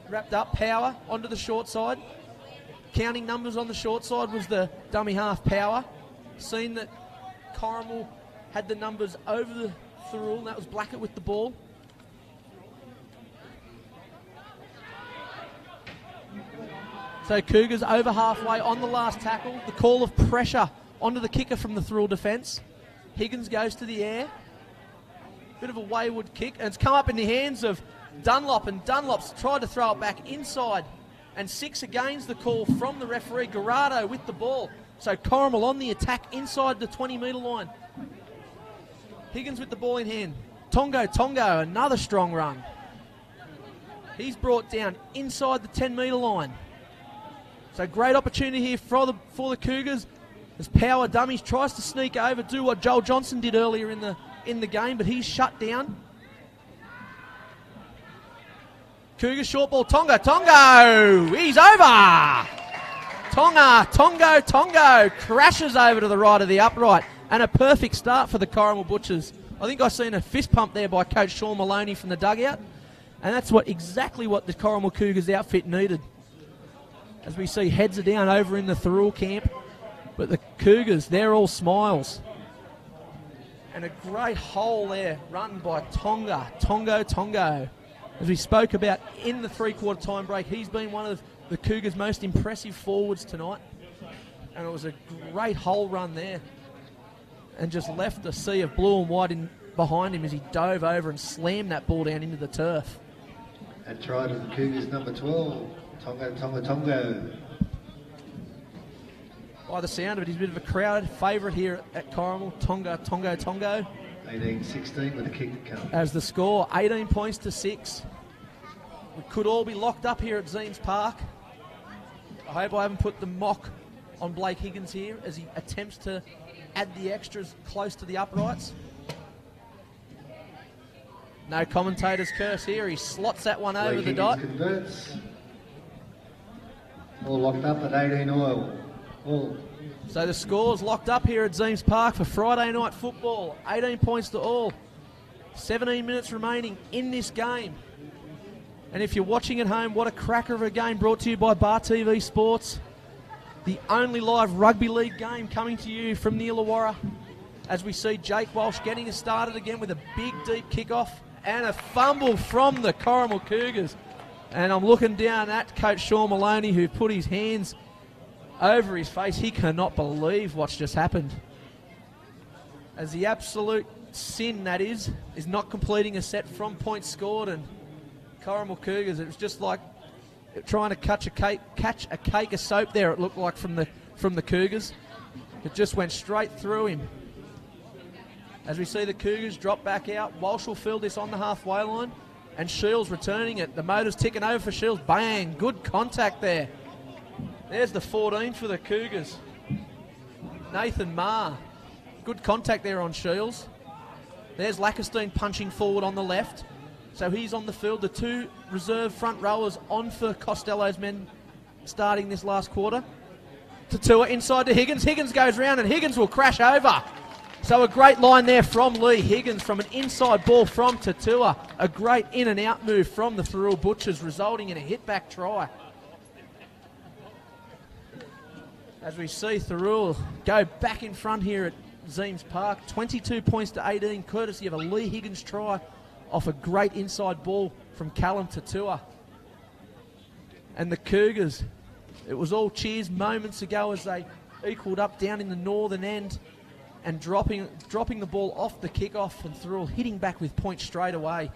Wrapped up, Power onto the short side. Counting numbers on the short side was the dummy half Power. Seen that Corrimal had the numbers over the Thirroul, and that was Blackett with the ball. So Cougars over halfway on the last tackle. The call of pressure onto the kicker from the Thirroul defence. Higgins goes to the air. Bit of a wayward kick, and it's come up in the hands of Dunlop, and Dunlop's tried to throw it back inside. And 6 against the call from the referee, Garado with the ball. So Corrimal on the attack inside the 20-metre line. Higgins with the ball in hand. Tongo, another strong run. He's brought down inside the 10-metre line. So great opportunity here for the Cougars as Power Dummies tries to sneak over, do what Joel Johnson did earlier in the game, but he's shut down. Cougars short ball, Tongo, he's over! Tongo crashes over to the right of the upright, and a perfect start for the Corrimal Butchers. I think I've seen a fist pump there by Coach Sean Maloney from the dugout, and that's exactly what the Corrimal Cougars outfit needed. As we see heads are down over in the Thirroul camp, but the Cougars, they're all smiles. And a great hole there run by Tongo. As we spoke about in the three-quarter time break, he's been one of the Cougars' most impressive forwards tonight. And it was a great hole run there. And just left a sea of blue and white behind him as he dove over and slammed that ball down into the turf. And try to the Cougars number 12. Tongo. By the sound of it, he's a bit of a crowd favourite here at Corrimal. Tongo. 18-16 with a kick to come. As the score, 18 points to 6. We could all be locked up here at Zeens Park. I hope I haven't put the mock on Blake Higgins here as he attempts to add the extras close to the uprights. No commentator's curse here. He slots that one over the dot. Converts. All locked up at 18 all. So the score's locked up here at Zeens Park for Friday night football. 18 points to all. 17 minutes remaining in this game. And if you're watching at home, what a cracker of a game brought to you by Bar TV Sports. The only live rugby league game coming to you from the Illawarra. As we see Jake Walsh getting us started again with a big, deep kickoff and a fumble from the Corrimal Cougars. And I'm looking down at Coach Sean Maloney, who put his hands over his face. He cannot believe what's just happened. As the absolute sin, that is not completing a set from points scored. And Corrimal Cougars, it was just like trying to catch a cake of soap there, it looked like, from the Cougars. It just went straight through him. As we see the Cougars drop back out, Walsh will fill this on the halfway line. And Shields returning it. The motor's ticking over for Shields. Bang! Good contact there. There's the 14 for the Cougars. Nathan Marr. Good contact there on Shields. There's Lackerstein punching forward on the left. So he's on the field. The 2 reserve front rowers on for Costello's men starting this last quarter. Tatua inside to Higgins. Higgins goes round and Higgins will crash over. So a great line there from Lee Higgins from an inside ball from Tatua. A great in and out move from the Thirroul Butchers, resulting in a hit back try. As we see Thirroul go back in front here at Zeems Park. 22 points to 18, courtesy of a Lee Higgins try off a great inside ball from Callum Tatua. And the Cougars, it was all cheers moments ago as they equalled up down in the northern end and dropping the ball off the kickoff, and Thirroul hitting back with points straight away.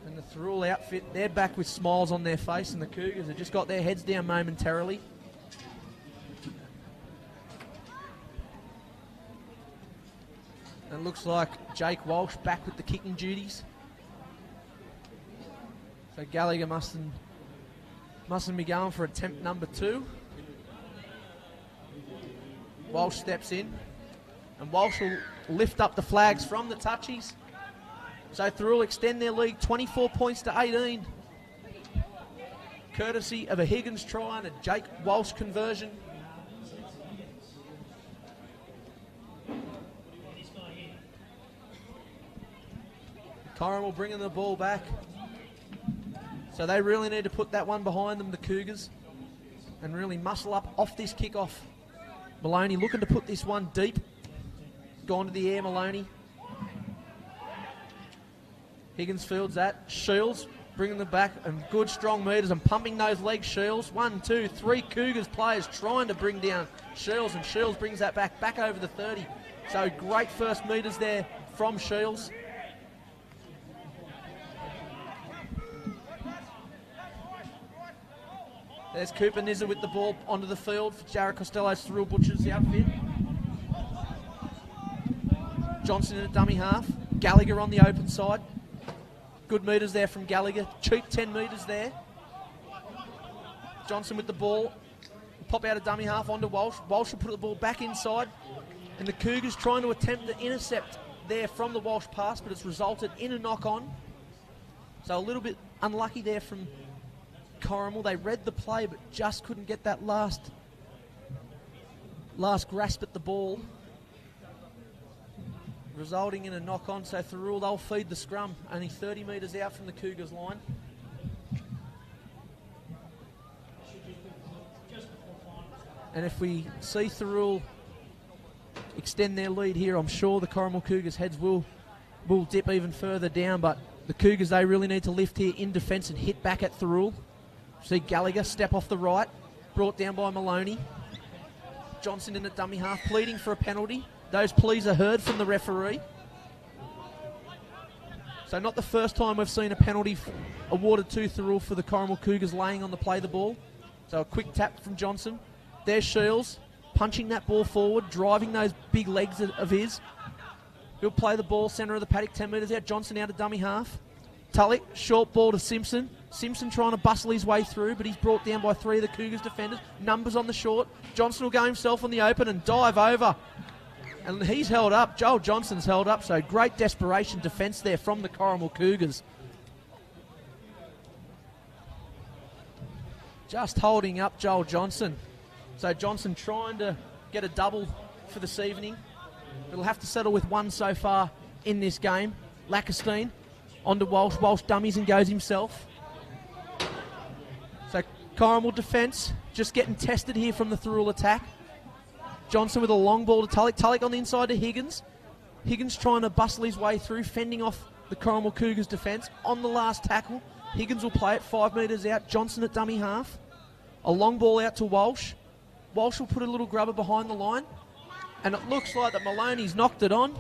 And the Thirroul outfit, they're back with smiles on their face, and the Cougars have just got their heads down momentarily. And it looks like Jake Walsh back with the kicking duties. So Gallagher mustn't be going for attempt number 2. Walsh steps in, and Walsh will lift up the flags from the touchies. So Thirroul extend their lead 24 points to 18. Courtesy of a Higgins try and a Jake Walsh conversion. Corrimal bringing the ball back. So they really need to put that one behind them, the Cougars, and really muscle up off this kickoff. Maloney looking to put this one deep. Gone to the air, Maloney. Higgins fields that. Shields bringing them back, and good strong meters and pumping those legs, Shields. 1, 2, 3 Cougars players trying to bring down Shields, and Shields brings that back over the 30. So great first meters there from Shields. There's Cooper Nizza with the ball onto the field for Jared Costello's Thirroul Butchers outfit. Johnson in a dummy half. Gallagher on the open side. Good metres there from Gallagher. Cheap 10 metres there. Johnson with the ball. Pop out a dummy half onto Walsh. Walsh will put the ball back inside. And the Cougars trying to attempt to intercept there from the Walsh pass, but it's resulted in a knock-on. So a little bit unlucky there from Corrimal. They read the play but just couldn't get that last grasp at the ball, resulting in a knock-on. So Thirroul, they'll feed the scrum, only 30 metres out from the Cougars line. And if we see Thirroul extend their lead here, I'm sure the Corrimal Cougars' heads will dip even further down, but the Cougars, they really need to lift here in defence and hit back at Thirroul. See Gallagher step off the right, brought down by Maloney. Johnson in a dummy half, pleading for a penalty. Those pleas are heard from the referee. So not the first time we've seen a penalty awarded to Thirroul for the Corrimal Cougars laying on the play the ball. So a quick tap from Johnson. There's Shields, punching that ball forward, driving those big legs of his. He'll play the ball, centre of the paddock, 10 metres out. Johnson out of dummy half. Tulloch, short ball to Simpson. Simpson trying to bustle his way through, but he's brought down by 3 of the Cougars defenders. Numbers on the short. Johnson will go himself on the open and dive over. And he's held up. Joel Johnson's held up, so great desperation defence there from the Corrimal Cougars. Just holding up Joel Johnson. So Johnson trying to get a double for this evening. It'll have to settle with one so far in this game. Lackerstein onto Walsh. Walsh dummies and goes himself. So Corrimal defence just getting tested here from the Thirroul attack. Johnson with a long ball to Tulloch. Tulloch on the inside to Higgins. Higgins trying to bustle his way through, fending off the Corrimal Cougars defence. On the last tackle, Higgins will play it 5 metres out. Johnson at dummy half. A long ball out to Walsh. Walsh will put a little grubber behind the line. And it looks like that Maloney's knocked it on.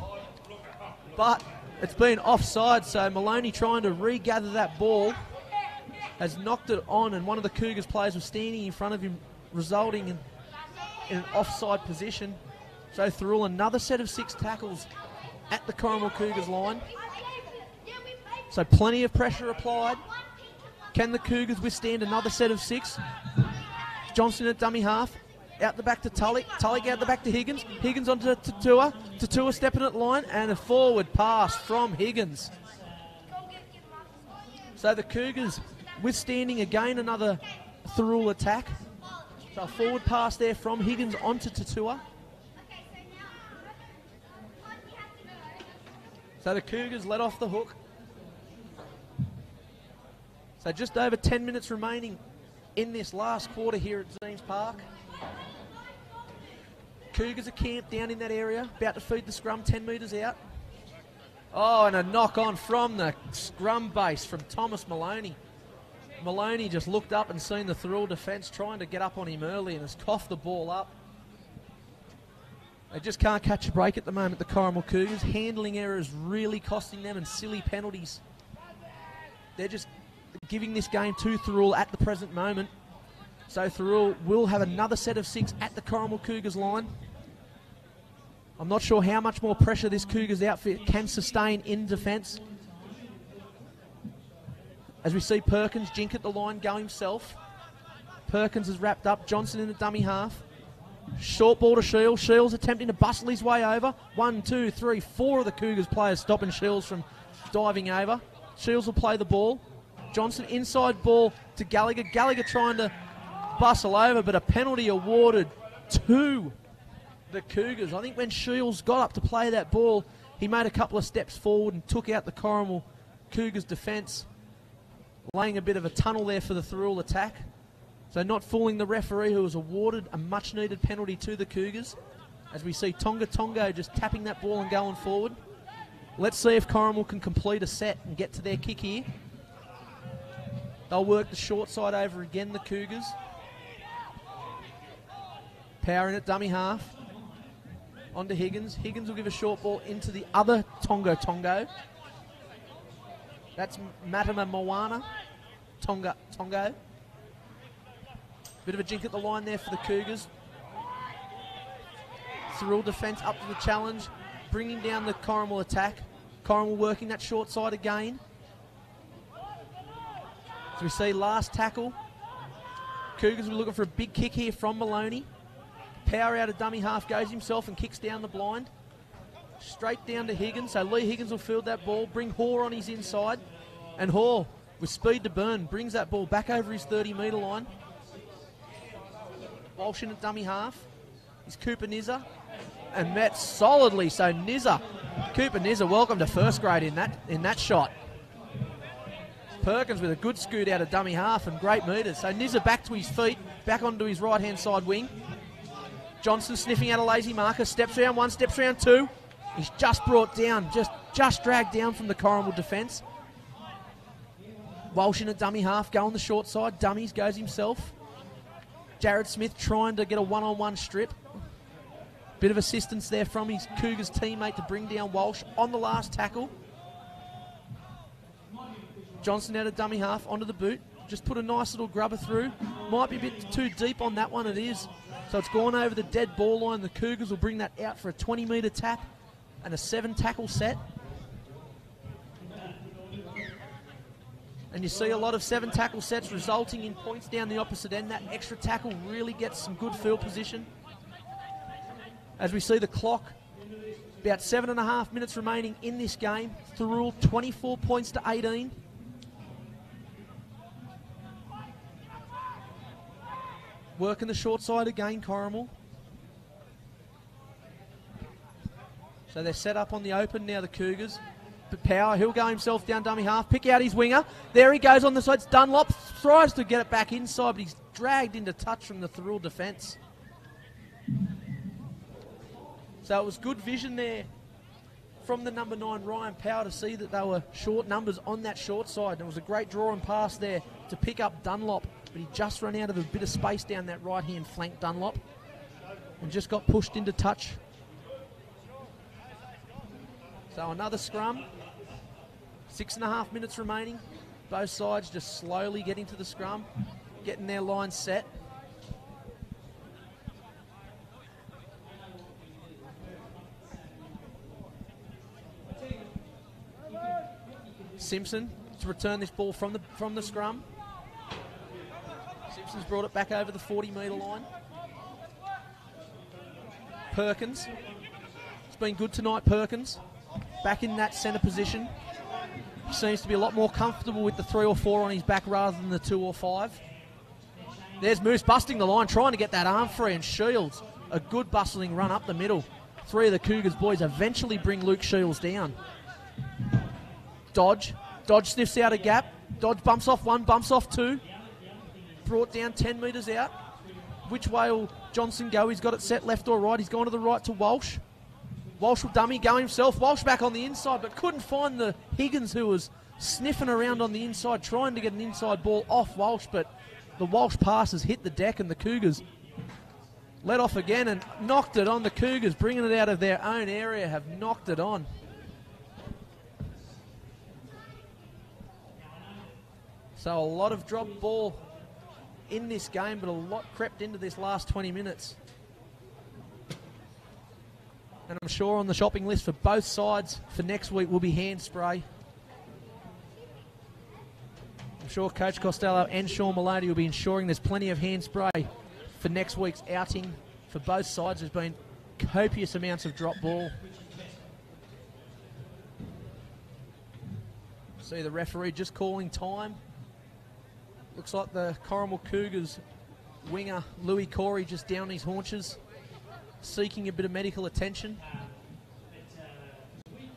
But it's been offside, so Maloney trying to regather that ball has knocked it on, and one of the Cougars players was standing in front of him, resulting in an offside position. So Thirroul, another set of 6 tackles at the Corrimal Cougars line. So plenty of pressure applied. Can the Cougars withstand another set of 6? Johnson at dummy half. Out the back to Tulloch. Tulloch out the back to Higgins. Higgins onto Tatua. Tatua stepping at line, and a forward pass from Higgins. So the Cougars withstanding again another Thirroul attack. So a forward pass there from Higgins onto Tatua. So the Cougars let off the hook. So just over 10 minutes remaining in this last quarter here at Zeems Park. Cougars are camped down in that area, about to feed the scrum 10 metres out. Oh, and a knock on from the scrum base from Thomas Maloney. Maloney just looked up and seen the Thirroul defence trying to get up on him early and has coughed the ball up. They just can't catch a break at the moment, the Corrimal Cougars. Handling errors really costing them and silly penalties. They're just giving this game to Thirroul at the present moment. So Thirroul will have another set of 6 at the Corrimal Cougars line. I'm not sure how much more pressure this Cougars outfit can sustain in defence. As we see Perkins jink at the line, go himself. Perkins is wrapped up, Johnson in the dummy half. Short ball to Shields. Shields attempting to bustle his way over. 1, 2, 3, 4 of the Cougars players stopping Shields from diving over. Shields will play the ball. Johnson inside ball to Gallagher. Gallagher trying to bustle over, but a penalty awarded to the Cougars. I think when Shields got up to play that ball, he made a couple of steps forward and took out the Corrimal Cougars defence, laying a bit of a tunnel there for the Thirroul attack. So not fooling the referee, who was awarded a much-needed penalty to the Cougars, as we see Tonga Tongo just tapping that ball and going forward. Let's see if Corrimal can complete a set and get to their kick here. They'll work the short side over again, the Cougars. Power in at dummy half. On to Higgins. Higgins will give a short ball into the other Tongo Tongo. That's Matama Moana. Tongo. Bit of a jink at the line there for the Cougars. Thirroul defence up to the challenge, bringing down the Corrimal attack. Corrimal working that short side again. So we see last tackle. Cougars were looking for a big kick here from Maloney. Power out of dummy half, goes himself and kicks down the blind. Straight down to Higgins. So Lee Higgins will field that ball, bring Hoare on his inside. And Hoare, with speed to burn, brings that ball back over his 30-metre line. Walsh in at dummy half. Is Cooper Nizza. And met solidly. So Nizza, Cooper Nizza, welcome to first grade in that shot. Perkins with a good scoot out of dummy half and great metres. So Nizza back to his feet, back onto his right-hand side wing. Johnson sniffing out a lazy marker. Steps around 1, steps around 2. He's just brought down, just dragged down from the Corrimal defence. Walsh in a dummy half, going the short side. Dummies, goes himself. Jared Smith trying to get a one-on-one strip. Bit of assistance there from his Cougars teammate to bring down Walsh on the last tackle. Johnson out of dummy half, onto the boot. Just put a nice little grubber through. Might be a bit too deep on that one, it is. So it's gone over the dead ball line. The Cougars will bring that out for a 20-metre tap and a 7-tackle set. And you see a lot of 7-tackle sets resulting in points down the opposite end. That extra tackle really gets some good field position. As we see the clock, about 7.5 minutes remaining in this game. Thirroul 24 points to 18. Working the short side again, Corrimal. So they're set up on the open now, the Cougars. But Power, he'll go himself down dummy half, pick out his winger. There he goes on the side. It's Dunlop, tries to get it back inside, but he's dragged into touch from the Thirroul defence. So it was good vision there from the number 9, Ryan Power, to see that they were short numbers on that short side. And it was a great draw and pass there to pick up Dunlop, but he just ran out of a bit of space down that right-hand flank, Dunlop, and just got pushed into touch. So another scrum. 6.5 minutes remaining. Both sides just slowly getting to the scrum, getting their line set. Simpson to return this ball from the scrum. Simpson's brought it back over the 40-metre line. Perkins. It's been good tonight, Perkins. Back in that centre position. He seems to be a lot more comfortable with the 3 or 4 on his back rather than the 2 or 5. There's Moose busting the line, trying to get that arm free, and Shields, a good bustling run up the middle. Three of the Cougars boys eventually bring Luke Shields down. Dodge sniffs out a gap. Dodge bumps off one, bumps off two. Brought down 10 metres out. Which way will Johnson go? He's got it set left or right. He's gone to the right to Walsh. Walsh will dummy, go himself. Walsh back on the inside, but couldn't find the Higgins, who was sniffing around on the inside, trying to get an inside ball off Walsh, but the Walsh passes hit the deck, and the Cougars let off again and knocked it on. The Cougars, bringing it out of their own area, have knocked it on. So a lot of drop ball in this game, but a lot crept into this last 20 minutes. And I'm sure on the shopping list for both sides for next week will be hand spray. I'm sure Coach Costello and Sean Maloney will be ensuring there's plenty of hand spray for next week's outing for both sides. There's been copious amounts of drop ball. See the referee just calling time. Looks like the Corrimal Cougars winger Louis Corey just down his haunches, seeking a bit of medical attention.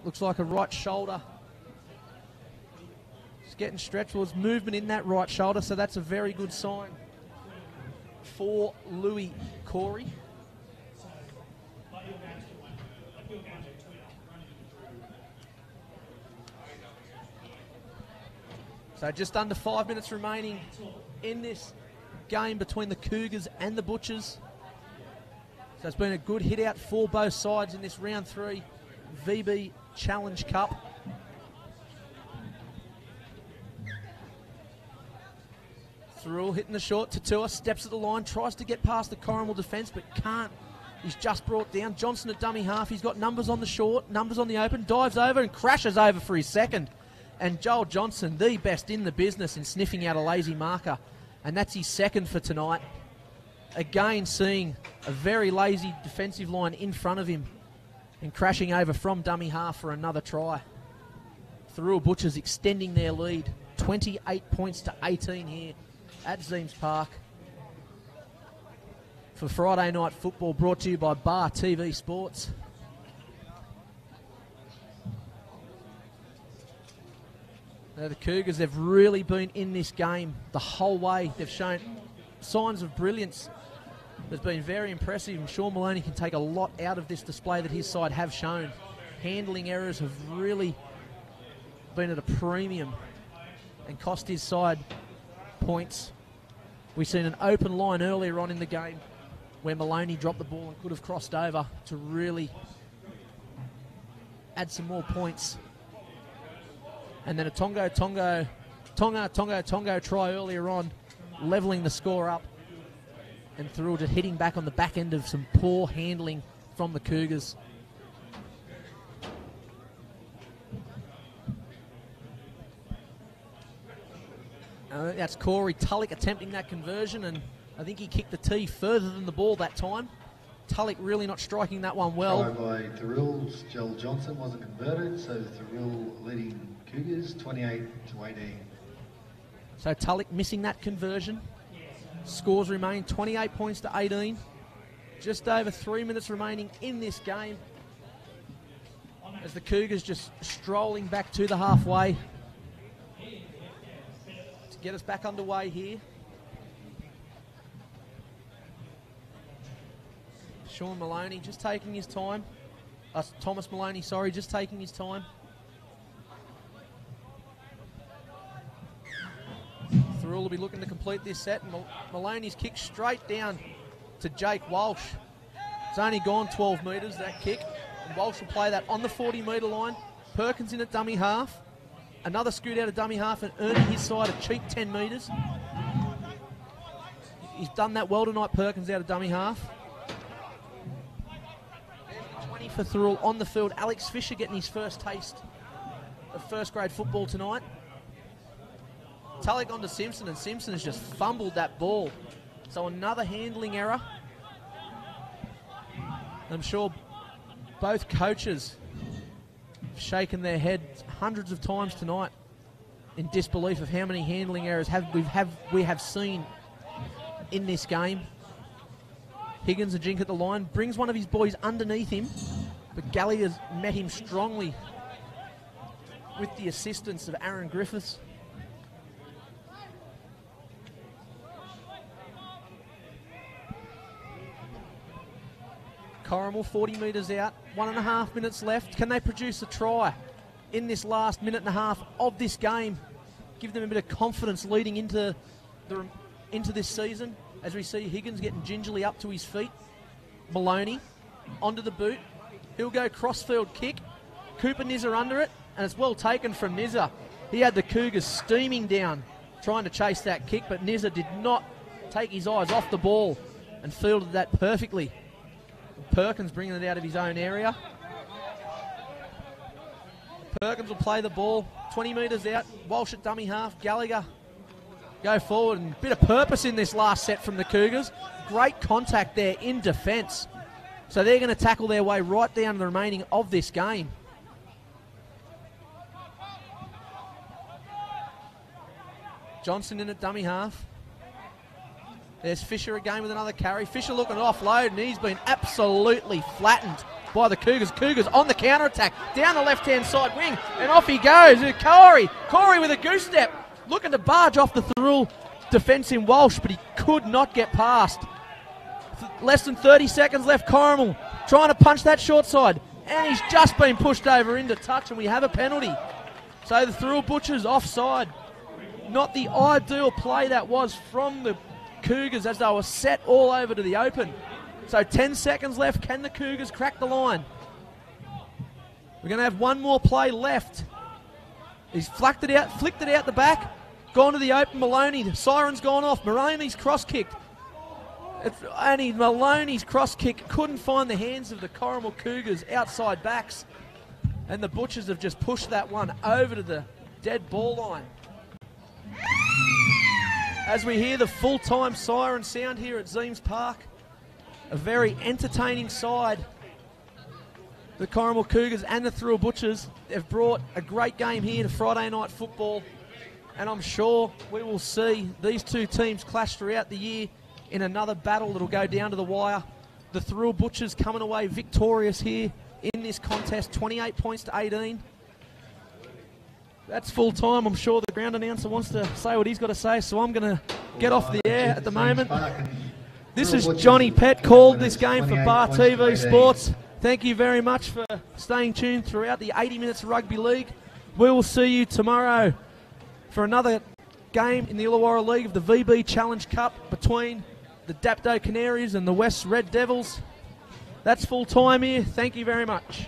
Looks like a right shoulder. It's getting stretched. Well, there's movement in that right shoulder, so that's a very good sign for Louis Corey. So just under 5 minutes remaining in this game between the Cougars and the Butchers. So it's been a good hit out for both sides in this round 3 VB Challenge Cup. Thirroul hitting the short. Tatua steps at the line, tries to get past the Corrimal defence, but can't. He's just brought down. Johnson at dummy half. He's got numbers on the short, numbers on the open, dives over and crashes over for his second. And Joel Johnson, the best in the business in sniffing out a lazy marker. And that's his second for tonight. Again, seeing a very lazy defensive line in front of him and crashing over from dummy half for another try. Thirroul Butchers extending their lead. 28 points to 18 here at Zeems Park. For Friday Night Football, brought to you by Bar TV Sports. Now the Cougars, they've really been in this game the whole way. They've shown signs of brilliance. It's been very impressive, and Sean Maloney can take a lot out of this display that his side have shown. Handling errors have really been at a premium and cost his side points. We've seen an open line earlier on in the game where Maloney dropped the ball and could have crossed over to really add some more points. And then a Tongo try earlier on, levelling the score up. And Thirroul just hitting back on the back end of some poor handling from the Cougars. That's Corey Tulloch attempting that conversion, and I think he kicked the tee further than the ball that time. Tulloch really not striking that one well. Try by Thirroul. Joel Johnson wasn't converted, so Thirroul leading Cougars 28 to 18. So Tulloch missing that conversion. Scores remain 28 points to 18. Just over 3 minutes remaining in this game, as the Cougars just strolling back to the halfway to get us back underway here. Sean Maloney just taking his time. Thomas Maloney, sorry, just taking his time. Thirroul will be looking to complete this set. Maloney's kick straight down to Jake Walsh. It's only gone 12 metres, that kick. And Walsh will play that on the 40-metre line. Perkins in at dummy half. Another scoot out of dummy half and earning his side a cheap 10 metres. He's done that well tonight, Perkins out of dummy half. 20 for Thirroul on the field. Alex Fisher getting his first taste of first-grade football tonight. Tulloch on to Simpson, and Simpson has just fumbled that ball. So another handling error. I'm sure both coaches have shaken their heads hundreds of times tonight in disbelief of how many handling errors we have seen in this game. Higgins a jink at the line, brings one of his boys underneath him, but Gallagher's met him strongly with the assistance of Aaron Griffiths. Corrimal 40 metres out, 1.5 minutes left. Can they produce a try in this last minute and a half of this game? Give them a bit of confidence leading into this season, as we see Higgins getting gingerly up to his feet. Maloney onto the boot. He'll go crossfield kick. Cooper Nizza under it, and it's well taken from Nizza. He had the Cougars steaming down, trying to chase that kick, but Nizza did not take his eyes off the ball and fielded that perfectly. Perkins bringing it out of his own area. Perkins will play the ball 20 metres out. Walsh at dummy half. Gallagher go forward, and a bit of purpose in this last set from the Cougars. Great contact there in defence. So they're going to tackle their way right down to the remaining of this game. Johnson in at dummy half. There's Fisher again with another carry. Fisher looking to offload, and he's been absolutely flattened by the Cougars. Cougars on the counter-attack, down the left-hand side wing, and off he goes. Corey with a goose step, looking to barge off the Thirroul defence in Walsh, but he could not get past. Less than 30 seconds left. Corrimal trying to punch that short side, and he's just been pushed over into touch, and we have a penalty. So the Thirroul Butchers offside. Not the ideal play that was from the Cougars, as they were set all over to the open. So 10 seconds left. Can the Cougars crack the line? We're going to have one more play left. He's flicked it out the back, gone to the open. Maloney, the siren's gone off. Maloney's cross-kicked. Maloney's cross-kick couldn't find the hands of the Corrimal Cougars outside backs, and the Butchers have just pushed that one over to the dead ball line. As we hear the full-time siren sound here at Zeems Park, a very entertaining side. The Corrimal Cougars and the Thirroul Butchers have brought a great game here to Friday night football, and I'm sure we will see these two teams clash throughout the year in another battle that'll go down to the wire. The Thirroul Butchers coming away victorious here in this contest, 28 points to 18. That's full time. I'm sure the ground announcer wants to say what he's got to say, so I'm going to get off the air at the moment. This is Johnny Pett, called this game for Bar TV Sports. Thank you very much for staying tuned throughout the 80 minutes of rugby league. We will see you tomorrow for another game in the Illawarra League of the VB Challenge Cup between the Dapto Canaries and the West Red Devils. That's full time here. Thank you very much.